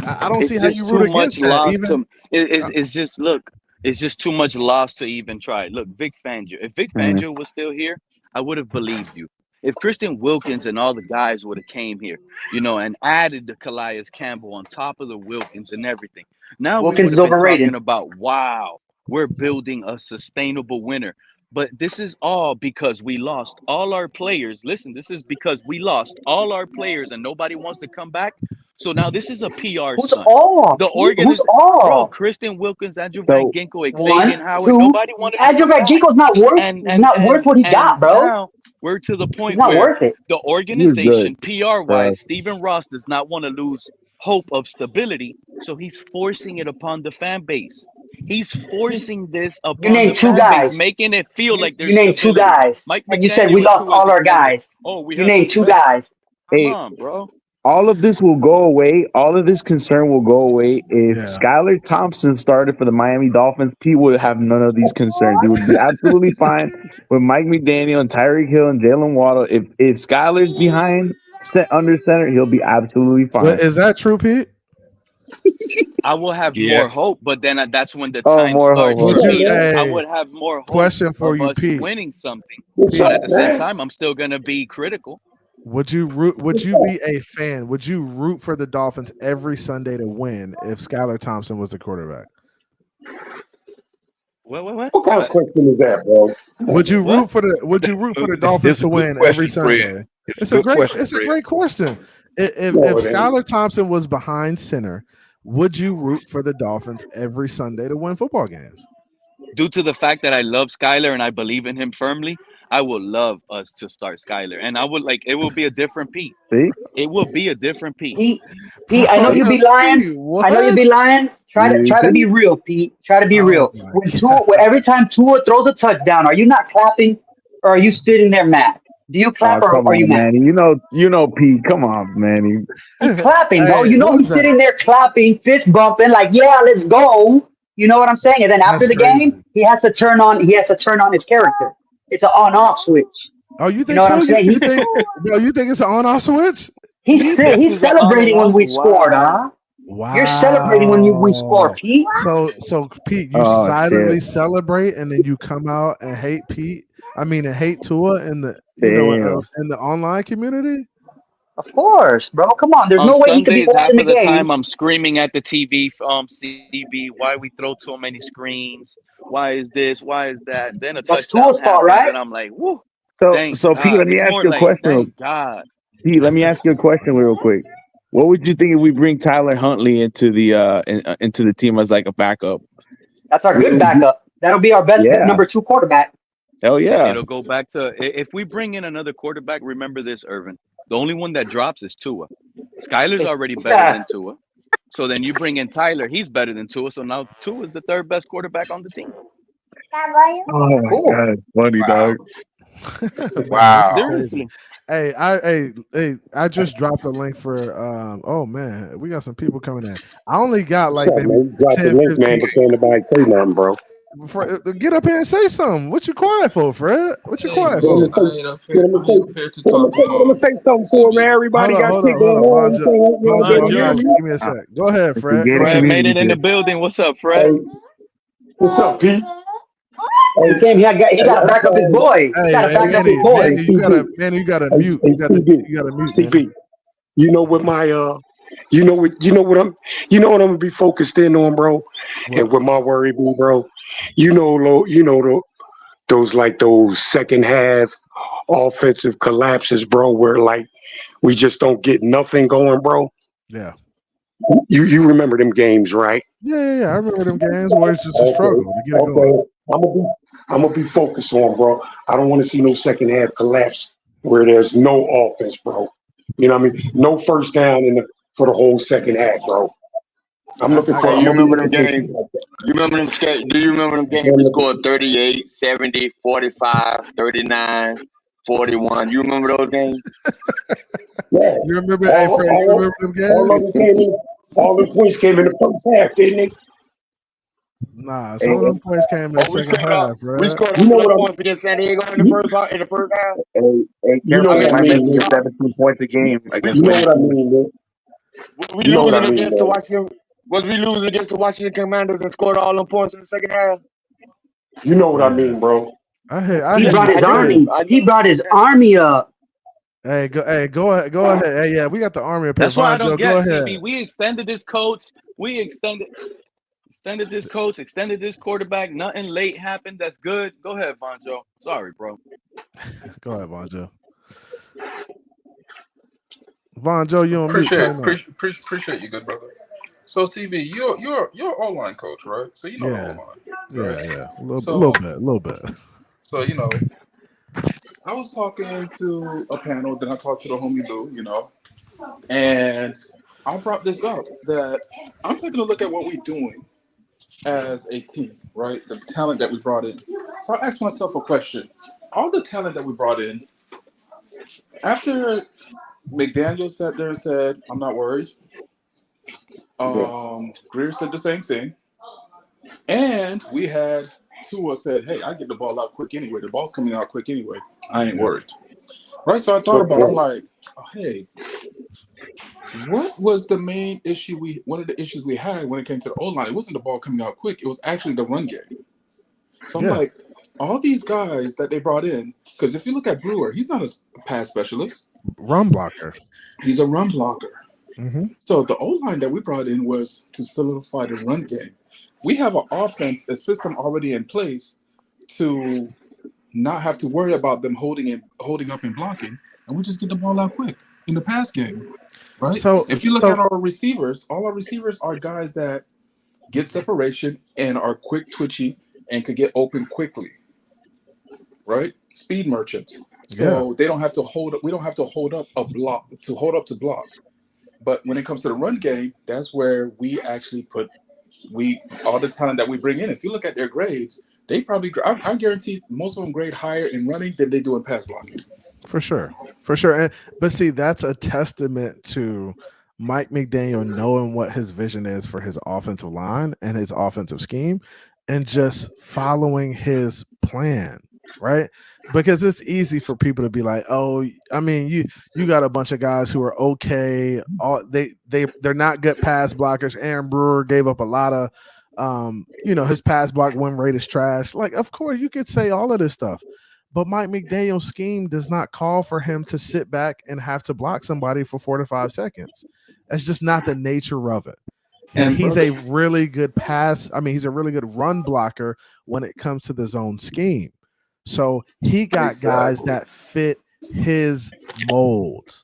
I don't It's see how just you too root much against that. loss Even to. It's just look. It's just too much loss to even try. Look, Vic Fangio. If Vic Mhm. Fangio was still here, I would have believed you. If Christian Wilkins and all the guys would have came here, and added the Calais Campbell on top of the Wilkins and everything, now we Wilkins would is have been overrated. talking about, wow, we're building a sustainable winner. But this is all because we lost all our players. Listen, this is because we lost all our players and nobody wants to come back. So now this is a PR Who's stunt. all? The Who's organization, bro, all? Christian Wilkins, Andrew Van So Ginkel, Xavier One, Howard, two. nobody wanted to Andrew come back. Ginkle's not worth. And He's and not worth and what he got, and bro. now we're to the He's point not where worth it. the you're good. organization, PR wise, Stephen Ross does not want to lose hope of stability, so he's forcing it upon the fan base. He's forcing this You upon the named two fan base, guys. making it feel like You there's named two stability. guys, Mike and you said we McDaniel and lost Tua as all our example. guys. Oh, we You have the named two best. guys. Come Hey, on, bro. all of this will go away. All of this concern will go away if Skylar Thompson started for the Miami Dolphins. He would have none of these concerns. He would be absolutely fine with Mike McDaniel and Tyreek Hill and Jalen Waddle. If Skylar's behind under center, he'll be absolutely fine. But is that true, Pete? I will have Yes. more hope, but then that's when the Oh, time more starts hope. for me. I Hey, would have more hope question for of you, us Pete. winning something, What's but up, at the same man? time, I'm still gonna be critical. Would you be a fan? Would you root for the Dolphins every Sunday to win if Skylar Thompson was the quarterback? What? What kind of question is that, bro? Would you What? root for the Dolphins It's a to good win every question, Fred. Sunday? It's a good question, It's a Fred. great question. If No, if it ain't. Skylar Thompson was behind center, would you root for the Dolphins every Sunday to win football games? Due to the fact that I love Skyler and I believe in him firmly, I would love us to start Skyler, and I would it will be a different Pete. See? It will be a different Pete. Pete, I know you be lying. Pete, I know you be lying. Try to be real, Pete. Try to be real. my Every time Tua throws a touchdown, are you not clapping or are you sitting there mad? Do you clap Oh, or come are you on, mad? Manny. You know, Pete. Come on, Manny. He's clapping, bro. Hey, You know what he's is that? sitting there clapping, fist bumping, like, yeah, let's go. You know what I'm saying? And then after That's the crazy. game, he has to turn on his character. It's an on-off switch. Oh, you You think know what so? I'm saying? You think, bro? You think it's an on-off switch? He's This he's is an on and celebrating when off. we scored, huh? Wow. You're celebrating when we score, Pete. So Pete, you Oh, silently shit. celebrate and then you come out and hate Pete. I mean, and hate Tua in the Damn. in the online community. Of course, bro. Come on. There's On no way he could be Sundays, half watching the of the time, games. I'm screaming at the TV, CB, why we throw so many screens? Why is this? Why is that? Then a That's touchdown Tua's fault, happens, right? and I'm like, whoo, So, thank Pete, God. let me It's ask more you a like, question. thank God. Pete, let me ask you a question real quick. What would you think if we bring Tyler Huntley into the team as like a backup? That's our good backup. That'll be our best Yeah. number 2 quarterback. Hell yeah. It'll go back to if we bring in another quarterback. Remember this, Irvin. The only one that drops is Tua. Skyler's already better than Tua. So then you bring in Tyler. He's better than Tua. So now Tua is the third best quarterback on the team. Oh my God, funny dog. Wow. Seriously. Hey, I just dropped a link for oh man, we got some people coming in. I only got What's like up, maybe man? Drop the 10, link, man, 15. but can't nobody say nothing, bro. Get up here and say something. What you quiet for, Fred? What you quiet Let me for? say, let me say something for him, man. Everybody got shit going on. Bonjour, guys, give me a sec. Go ahead, Fred. Fred made it in the building. What's up, Fred? What's up, Pete? He came. He got to back up his boy. Hey, He got to back up his Manny, boy. you gotta mute. Hey, You gotta mute. CB, you know what my You know what I'm gonna be focused in on, bro. And what my worry be, bro. Those second half offensive collapses, bro, where like we just don't get nothing going, bro. Yeah. You remember them games, right? Yeah. I remember them games where it's just a struggle to get it going. I'm gonna be focused on, bro. I don't want to see no second half collapse where there's no offense, bro. You know what I mean? No first down for the whole second half, bro. I'm looking for. Hey, you remember them games? You remember them? Do you remember them games? We scored 38, 70, 45, 39, 41. You remember those games? Yeah. You remember? Hey, Fred, you remember them games? All the points came in the first half, didn't they? Nah, some of them points came in the second half, bro. We scored points against San Diego in the first half. Hey, You know what I mean? 17 points a game against. You know what I mean, man? Was we losing against the Washington? Was we losing against the Washington Commanders and scored all them points in the second half? You know what I mean, bro. He brought his army. He brought his army up. Hey, go ahead. Hey, yeah, we got the army up here. That's why I don't Vonjo, go get ahead. CB. We extended this coach. We extended this coach. Extended this quarterback. Nothing late happened. That's good. Go ahead, Vonjo. Sorry, bro. Go ahead, Vonjo. Vonjo, you on mute. Appreciate you, good brother. So CB, you're O-line coach, right? So you know the O-line. Right? Yeah. A little bit. So I was talking to a panel, then I talked to the homie Lou, and I brought this up that I'm taking a look at what we're doing as a team, right? The talent that we brought in. So I asked myself a question. All the talent that we brought in, after McDaniel sat there and said, I'm not worried. GRIER said the same thing. And we had Tua said, hey, I get the ball out quick anyway. The ball's coming out quick anyway. I ain't worried. Right? So I thought about it. I'm like, hey, what was the main issue one of the issues we had when it came to the O-line? It wasn't the ball coming out quick. It was actually the run game. So I'm like, all these guys that they brought in, because if you look at Brewer, he's not a pass specialist. Run blocker. He's a run blocker. Mm-hmm. So the O-line that we brought in was to solidify the run game. We have an offense, a system already in place to not have to worry about them holding up and blocking, and we just get the ball out quick in the pass game, right? So if you look at our receivers, all our receivers are guys that get separation and are quick twitchy and could get open quickly, right? Speed merchants. So they don't have to hold up. We don't have to hold up to block. But when it comes to the run game, that's where we actually put all the talent that we bring in. If you look at their grades, they probably, I guarantee most of them grade higher in running than they do in pass blocking. For sure. But see, that's a testament to Mike McDaniel knowing what his vision is for his offensive line and his offensive scheme and just following his plan, right? Because it's easy for people to be like, oh, I mean, you got a bunch of guys who are okay. They're not good pass blockers. Aaron Brewer gave up a lot of his pass block win rate is trash. Like, of course, you could say all of this stuff. But Mike McDaniel's scheme does not call for him to sit back and have to block somebody for 4 to 5 seconds. That's just not the nature of it. And he's a really good he's a really good run blocker when it comes to the zone scheme. So he got guys that fit his molds.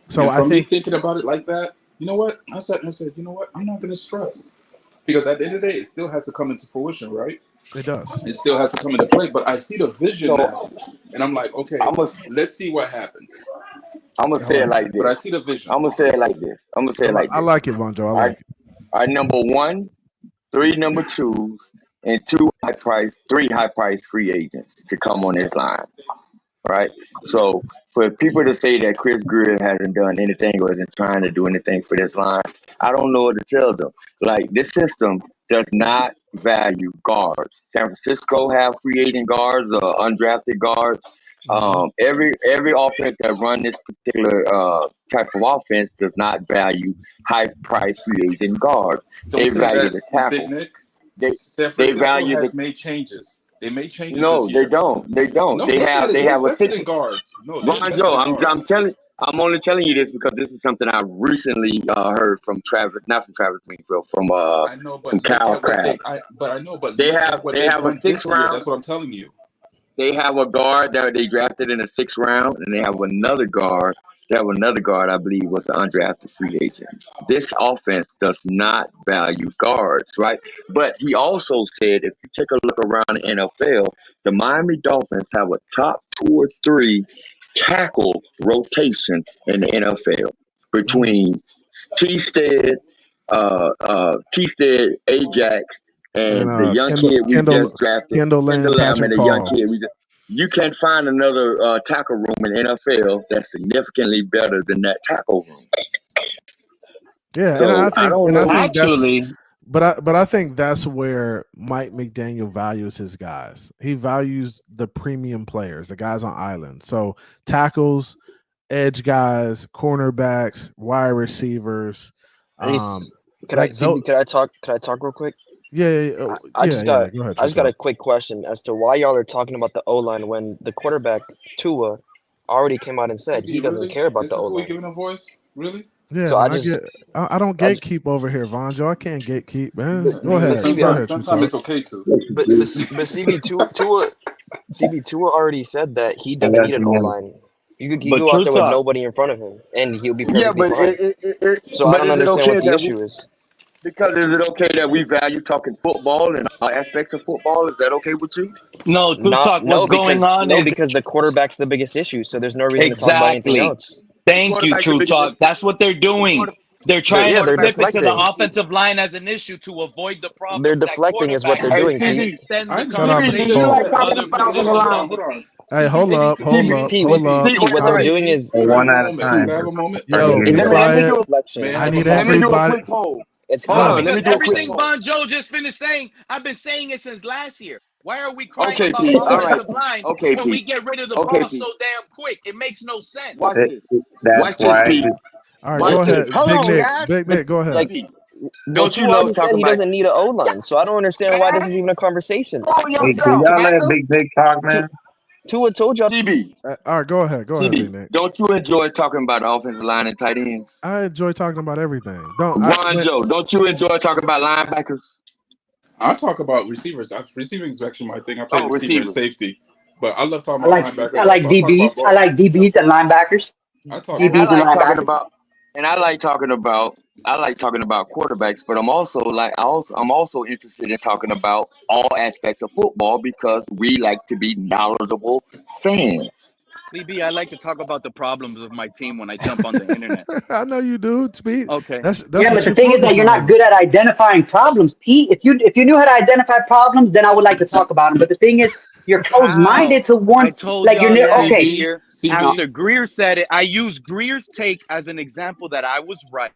So I think thinking about it like that, you know what? I sat there and said, you know what? I'm not going to stress. Because at the end of the day, it still has to come into fruition, right? It does. It still has to come into play. But I see the vision now. And I'm like, okay, let's see what happens. I'm going to say it like this. But I see the vision. I'm going to say it like this. I like it, Vonjo. I like it. Our number 1, 3 number 2s, and 3 high-price free agents to come on this line, right? So for people to say that Chris GRIER hasn't done anything or isn't trying to do anything for this line, I don't know what to tell them. Like, this system does not value guards. San Francisco have free agent guards or undrafted guards. Every offense that run this particular type of offense does not value high-priced free agent guards. They value the tackle. San Francisco has made changes. They made changes. No, they don't. They don't. No, they have a in guards. No, Vonjo, I'm telling. I'm only telling you this because this is something I recently heard from Travis, not from Travis Wingfield, from I know, but look Kyle at what Crabb. look at what They they've have a done this sixth year. round. That's what I'm telling you. They have a guard that they drafted in the 6th round, and they have another guard. They have another guard, I believe, was an undrafted free agent. This offense does not value guards, right? But he also said, if you take a look around the NFL, the Miami Dolphins have a top 2 or 3 tackle rotation in the NFL between Teasted, Ajax, And and the young kid we just drafted, Kendall Lamb, Kendall Lamb, and Patrick the young Paul. kid we just. You can find another tackle room in NFL that's significantly better than that tackle room. Yeah, So and I think that's Actually, but I think that's where Mike McDaniel values his guys. He values the premium players, the guys on island. So tackles, edge guys, cornerbacks, wide receivers. Could I talk real quick? Yeah, I just got go ahead, I just got a quick question as to why y'all are talking about the O line when the quarterback Tua already came out and said he doesn't Really? care about This the is O who we line. giving a voice? Really? Yeah, So man, I don't I just- gatekeep over here, Vonjo. I can't gatekeep, man. Yeah, Go ahead. sometimes it's okay to. But CB Tua already said that he doesn't need an O line. You could But go out true there with talk. nobody in front of him, and he'll be yeah, perfectly but fine. So I but don't is it understand okay what the that issue is. because is it okay that we value talking football and all aspects of football? Is that okay with you? No, true talk. What's going on is because the quarterback's the biggest issue. So there's no reason to talk about anything exactly. else. Thank you, True Talk. That's what they're doing. They're trying to They're flip it to the deflecting. offensive line as an issue to avoid the problem. They're deflecting is what they're doing, and Pete. extend the Shut up, Mr. conversation Cole. to other positions on the team. Hey, hold up. Pete, what they're doing is one at a Can time. I have a moment? Yo, it's be passive quiet. deflection. I need Let me do a everybody. quick poll. It's Hold on, passive. let me do a quick Everything poll. Von Joe just finished saying, I've been saying it since last year. Why are we crying Okay, about Pete. All right. offensive line Okay, when we Pete. get rid of the Okay, ball Pete. so damn quick? It makes no sense. Watch this. That's Watch this, why. Pete. All right, Watch go this. ahead. Hold Big on, Nick. guys. Big Nick, go ahead. Pete, Well, don't you Tua love already said talking he about? doesn't need an O line, so I don't understand why this is even a conversation. Hey, can y'all let Big Nick talk, man? Tua told y'all. CB, All right, go ahead. Go ahead, Big CB, Nick. don't you enjoy talking about the offensive line and tight ends? I enjoy talking about everything. Ron Joe, don't you enjoy talking about linebackers? I talk about receivers. Receiving is actually my thing. I play receiver and receivers. safety, but I love talking I about like linebackers. I like also. DBs. I like DBs and linebackers. I talk And I DBs and like talking linebackers. about, and I like talking about, quarterbacks. But I'm also interested in talking about all aspects of football because we like to be knowledgeable fans. CB, I like to talk about the problems of my team when I jump on the internet. I know you do, Speed. Okay. That's Yeah, what but the you thing is that focus you're not on. good at identifying problems, Pete. If you knew how to identify problems, then I would like to talk about them. But the thing is, you're closed-minded to one. I told Like you're y'all last okay. year after Greer said it. I used Greer's take as an example that I was right.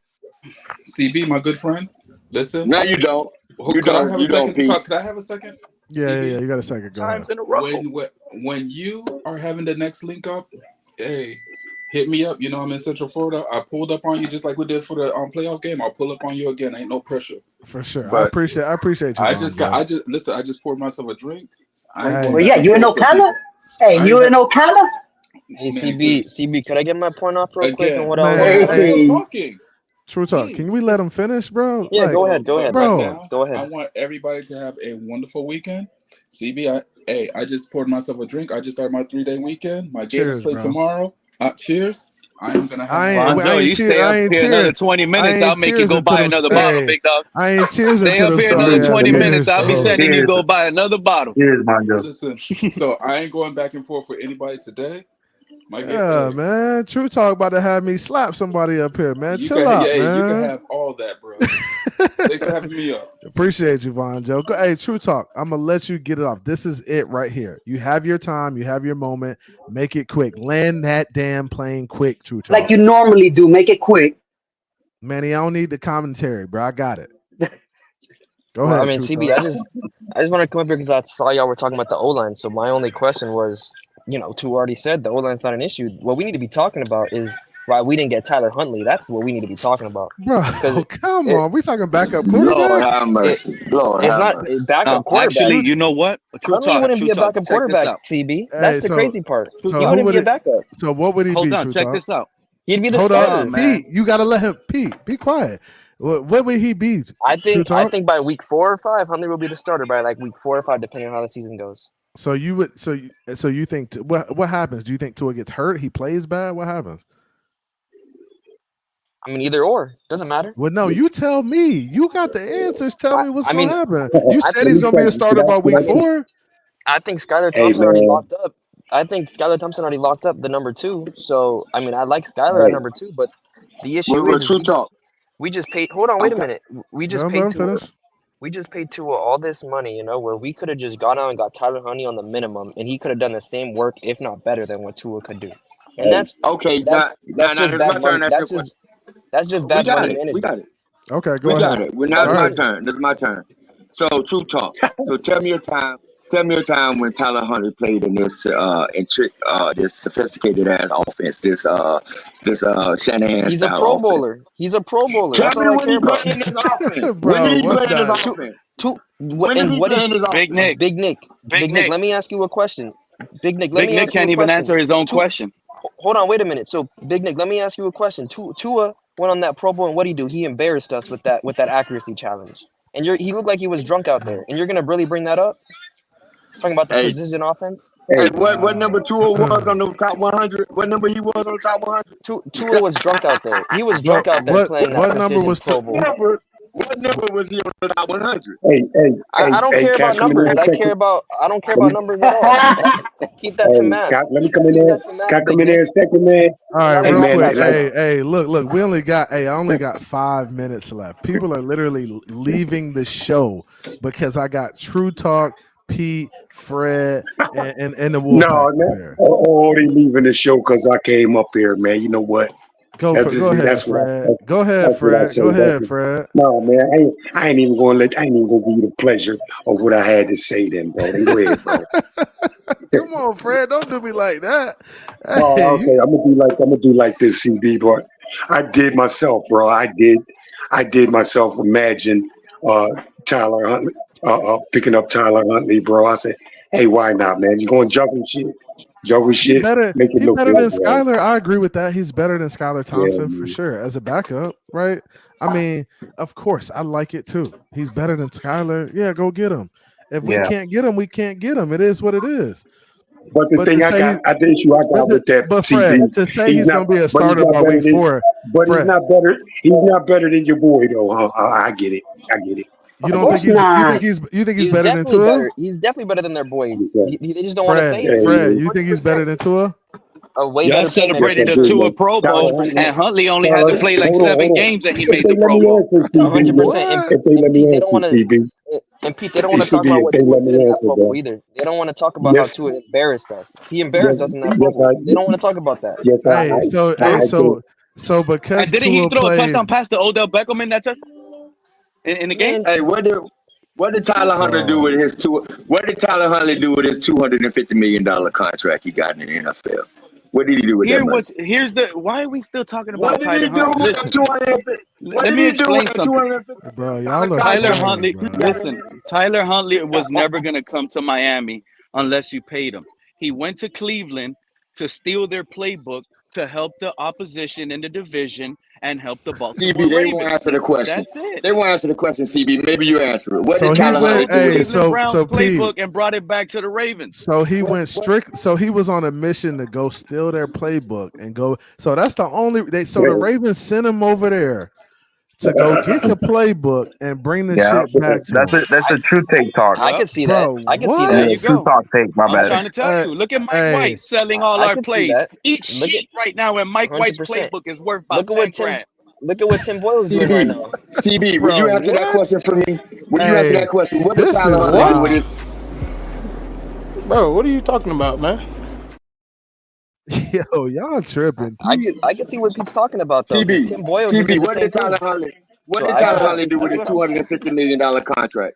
CB, my good friend. Listen. No, you don't. Could I have a second to talk? Could I have a second? Yeah, you got a second. Go ahead. Times in a row. When you are having the next link up, hey, hit me up. You know I'm in Central Florida. I pulled up on you just like we did for the playoff game. I'll pull up on you again. Ain't no pressure. For sure. But I appreciate you. I just poured myself a drink. Well, yeah, you in Ocala? Hey, you in Ocala? Hey, CB, could I get my point off real quick? And what talking. True talk. Can we let him finish, bro? Yeah, go ahead, Right bro. now, Go ahead. I want everybody to have a wonderful weekend. CB, I just poured myself a drink. I just started my 3-day weekend. My Gators play tomorrow. Cheers. I'm gonna have. Bonzo, you stay up here another 20 minutes. I'll make you go buy another bottle, big dog. I ain't cheers. Stay up here another 20 minutes. I'll be sending you go buy another bottle. Cheers, Bonzo. Listen, so I ain't going back and forth with anybody today. Man. True talk about to have me slap somebody up here, man. Chill out, man. You can have all that, bro. Thanks for having me up. Appreciate you, Von Joe. Hey, True talk. I'm gonna let you get it off. This is it right here. You have your time. You have your moment. Make it quick. Land that damn plane quick, True talk. Like you normally do. Make it quick. Manny, I don't need the commentary, bro. I got it. Go well, ahead. I mean, True CB, talk. I just want to come up here because I saw y'all were talking about the O line. So my only question was, Tua already said the O line's not an issue. What we need to be talking about is why we didn't get Tyler Huntley. That's what we need to be talking about. Bro, come on. We talking backup quarterback? Lord have mercy. It's not backup quarterback. Actually, you know what? Huntley wouldn't be a backup quarterback, CB. That's the crazy part. He wouldn't be a backup. So what would he be? Hold on, check this out. He'd be the Hold starter. up, Pete. You gotta let him. Pete, be quiet. What would he be? I True think talk? by week 4 or 5, Huntley will be the starter by like week 4 or 5, depending on how the season goes. So you would. So you think what happens? Do you think Tua gets hurt? He plays bad. What happens? I mean, either or doesn't matter. Well, no, you tell me. You got the answers. Tell me what's I mean, gonna happen. You I said think he's gonna be a starter by week 4. I think Skylar Hey, Thompson already man. locked up. I think Skylar Thompson already locked up the number 2. So I mean, I like Skylar at number 2, but the issue is we just paid. Hold on, wait a minute. We just paid Tua. We just paid Tua all this money, you know, where we could have just gone out and got Tyler Huntley on the minimum, and he could have done the same work, if not better, than what Tua could do. And that's just bad money. That's just bad money management. We got it. Okay, go we ahead. got it. Well, now it's my turn. This is my turn. So, true talk. So, tell me a time. Tell me a time when Tyler Huntley played in this this sophisticated ass offense. This Shanahan He's a style Pro offense. Bowler. He's a Pro Bowler. Tell That's me all I when care he about. played in this offense. Bro, when did he what play in this the- offense? When did he play in this offense? Big Nick. Big Nick, let me ask you a question. Big Nick, let Big me Nick ask you can't a even question. answer his own question. Hold on, wait a minute. So, Big Nick, let me ask you a question. Tua went on that Pro Bowl, and what did he do? He embarrassed us with that accuracy challenge. And he looked like he was drunk out there. And you're gonna really bring that up? Talking about the precision offense? Hey, what number Tua was on the top 100? What number he was on the top 100? Tua was drunk out there. He was drunk out there playing that precision Pro Bowl. What number was he on the top 100? I don't care about numbers. I don't care about numbers at all. Keep that to math. Let me come in there. Can I come in there a second, man? All right, Hey, real man, quick. like- Hey, look. We only got. I only got 5 minutes left. People are literally leaving the show because I got True Talk, Pete, Fred, and the Wolfpack. No. They leaving the show because I came up here, man. You know what? Go ahead, Fred. Go ahead, Fred. No, man, I ain't even gonna give you the pleasure of what I had to say then, bro. Then go ahead, bro. Come on, Fred. Don't do me like that. Hey, okay. I'm gonna do like this, CB, but I did myself, bro. I did myself imagine Tyler Huntley, picking up Tyler Huntley, bro. I said, hey, why not, man? You're gonna juggle shit. He's better make it than look good, bro. Skylar. I agree with that. He's better than Skylar Thompson for sure as a backup, right? I mean, of course, I like it too. He's better than Skylar. Yeah, go get him. If we can't get him, we can't get him. It is what it is. But the thing the issue I got with that, but Fred, to say he's going to be a starter by week 4, but Fred, he's not better. He's not better than your boy, though. Huh? I get it. You don't think you think he's better than Tua? He's definitely better than their boy. They just don't want to say it. it. Fred, you think he's better than Tua? Y'all celebrated a Tua Pro Bowl, and Huntley only had to play like 7 games, and he made the Pro Bowl. 100%. If they let me answer, CB. And Pete, they don't want to talk about what Tua did in that Pro Bowl either. They don't want to talk about how Tua embarrassed us. He embarrassed us in that Pro Bowl. They don't want to talk about that. So because and didn't he throw a touchdown pass to Odell Beckham in that touchdown in the game? Hey, what did Tyler Huntley do with his What did Tyler Huntley do with his $250 million contract he got in the NFL? What did he do with that money? Why are we still talking about Tyler Huntley? Let me explain something. Bro, y'all Tyler Huntley, listen, Tyler Huntley was never going to come to Miami unless you paid him. He went to Cleveland to steal their playbook to help the opposition in the division and help the Baltimore CB, they Ravens. won't answer the question. That's it. They won't answer the question, CB. Maybe you answer it. What So did he Tyler went- Huntley do? hey, so playbook Pete, and brought it back to the Ravens. So he went strict. So he was on a mission to go steal their playbook and go. So that's the only. So the Ravens sent him over there to go get the playbook and bring the shit back to him. That's a true take talk. I can see Bro, that. I can see what? that. There you True go. talk take. My I'm bad. trying to tell you. Look at Mike White selling all I our can see plays. that. Eat Look shit right now, and Mike White's 100%. playbook is worth about Look at what 10 grand. Look at what Tim Boyle's doing right now. CB, will you Bro, answer that what? question for me? Will you answer that question? What did this Tyler is Huntley do with what? his Bro, what are you talking about, man? Yo, y'all tripping. I can see what Pete's talking about though. 'Cause Tim Boyle just CB, did the what same did Tyler thing. Huntley? What So did I Tyler get it. Huntley do with his $250 million contract?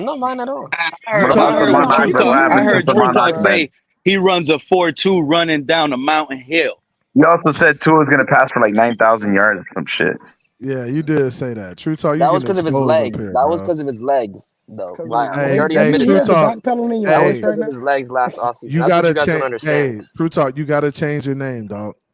I'm not lying at all. What I heard True happened? Talk say he runs a 4.2 running down a mountain hill. He also said Tua was gonna pass for like 9,000 yards or some shit. Yeah, you did say that. True Talk, you That was getting because of his exposed up legs. here, That was bro. because of his legs, though. Wow. Hey, You already Have you admitted True heard that. the Talk. backpedaling in your That was voice Hey, because right of now? his legs last offseason. you That's what gotta you guys don't change. understand. Hey, True Talk, you gotta change your name, dog.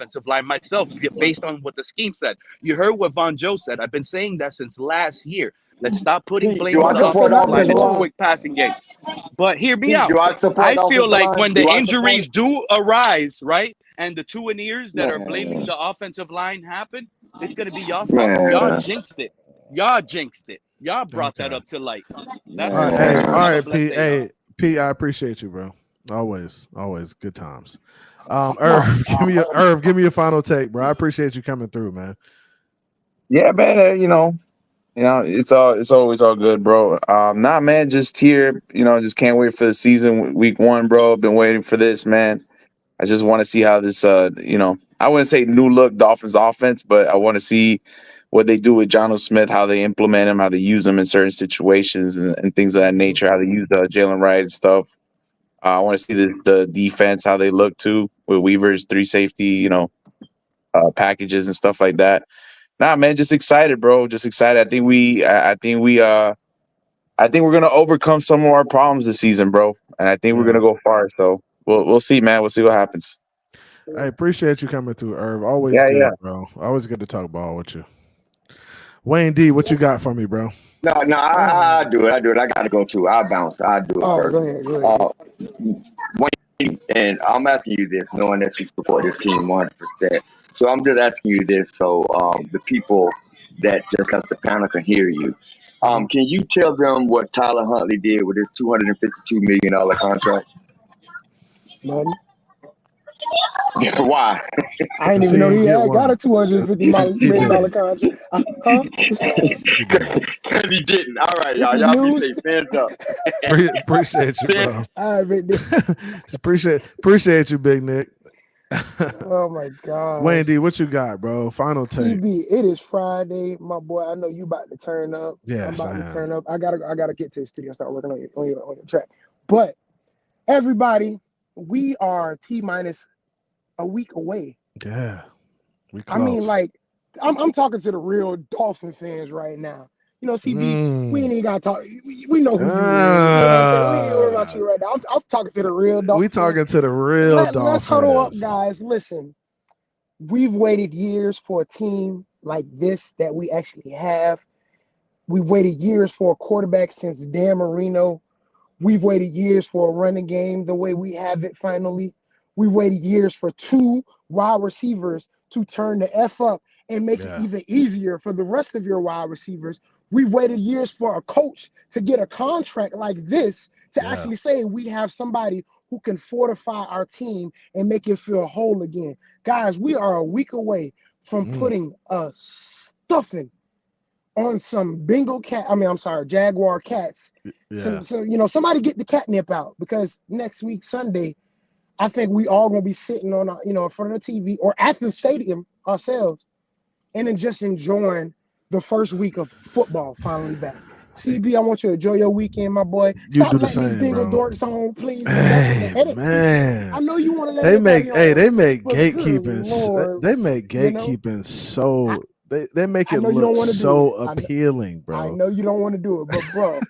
offensive line myself, based on what the scheme said. You heard what Von Joe said. I've been saying that since last year. Let's stop putting blame on the offensive line. It's a quick passing game. But hear me out. I feel like when the injuries do arise, right, and the 2 years that are blaming the offensive line happen, it's going to be y'all fault. Y'all jinxed it. Y'all jinxed it. Y'all brought that up to light. That's all all. right, P. Hey, P. I appreciate you, bro. Always good times. Irv, give me your final take, bro. I appreciate you coming through, man. Yeah, man. You know, it's always all good, bro. Nah, man, just here. You know, just can't wait for the season, week 1, bro. Been waiting for this, man. I just want to see how this, you know, I wouldn't say new look Dolphins offense, but I want to see what they do with John Smith, how they implement him, how they use him in certain situations and things of that nature, how they use Jalen Wright and stuff. I want to see the defense, how they look too, with Weaver's 3 safety, you know, packages and stuff like that. Nah, man, just excited, bro. Just excited. I think we're gonna overcome some of our problems this season, bro. And I think we're gonna go far. So we'll see, man. We'll see what happens. I appreciate you coming through, Irv. Always Yeah, good, yeah. bro. Always good to talk ball with you. Wayne D, what you got for me, bro? No, I do it. I do it. I gotta go too. I'll bounce. I'll do it Oh, first. go ahead. Go ahead. Wayne, and I'm asking you this, knowing that you support this team 100%. So I'm just asking you this, so the people that just got the panel can hear you. Can you tell them what Tyler Huntley did with his $252 million contract? None. Why? I didn't even know he had got a $250 million contract. Huh? Because he didn't. All right, This y'all. is Y'all be news. safe. Fans up. Appreciate you, bro. All right, big appreciate you, Big Nick. Oh my God. Wayne D, what you got, bro? Final take. CB, it is Friday, my boy. I know you about to turn up. Yes, I'm about I to am. turn up. I gotta get to the studio and start working on your track. But everybody, we are T-minus a week away. Yeah, we close. I mean, like, I'm talking to the real Dolphin fans right now. You know, CB, we ain't even gotta talk. We know who you is. You know what I'm saying? We ain't even worry about you right now. I'm talking to the real Dolphin. We talking to the real Dolphins. Let's huddle up, guys. Listen, we've waited years for a team like this that we actually have. We've waited years for a quarterback since Dan Marino. We've waited years for a running game the way we have it finally. We've waited years for 2 wide receivers to turn the F up and make it even easier for the rest of your wide receivers. We've waited years for a coach to get a contract like this to actually say we have somebody who can fortify our team and make it feel whole again. Guys, we are a week away from putting a stuffing on some Jaguar cats. So somebody get the catnip out, because next week, Sunday, I think we all gonna be sitting on in front of the TV or at the stadium ourselves, and then just enjoying the first week of football finally back. CB, I want you to enjoy your weekend, my boy. Stop letting these dingle dorks on, please. Hey, man. I know you want to let they make gatekeeping. They make gatekeeping so they make it know you don't look want to so do it. appealing, bro. I know you don't want to do it, but bro,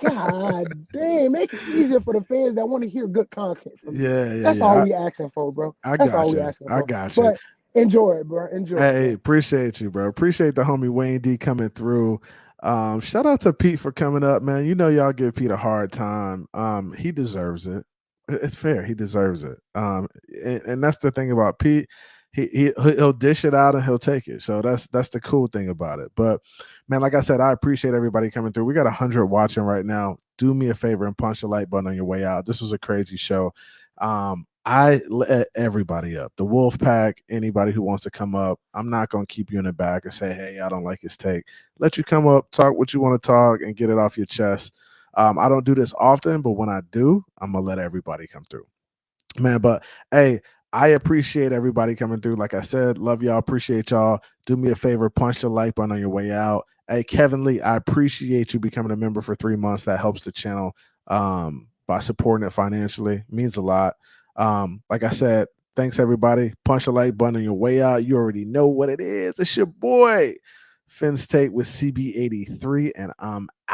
God damn, make it easier for the fans that want to hear good content from you. That's all we asking for, bro. That's all we asking for. I got you. But enjoy it, bro. Enjoy it. Hey, appreciate you, bro. Appreciate the homie Wayne D coming through. Shout out to Pete for coming up, man. You know y'all give Pete a hard time. He deserves it. It's fair. He deserves it. And that's the thing about Pete. He'll dish it out and he'll take it. So that's the cool thing about it. But man, like I said, I appreciate everybody coming through. We got 100 watching right now. Do me a favor and punch the like button on your way out. This was a crazy show. I let everybody up. The Wolf Pack, anybody who wants to come up, I'm not going to keep you in the back and say, hey, I don't like his take. Let you come up, talk what you want to talk, and get it off your chest. I don't do this often, but when I do, I'm going to let everybody come through. Man, but hey, I appreciate everybody coming through. Like I said, love y'all. Appreciate y'all. Do me a favor, punch the like button on your way out. Hey, Kevin Lee, I appreciate you becoming a member for 3 months. That helps the channel by supporting it financially. It means a lot. Like I said, thanks everybody. Punch the like button on your way out. You already know what it is. It's your boy Finn's Take with CB83, and I'm out.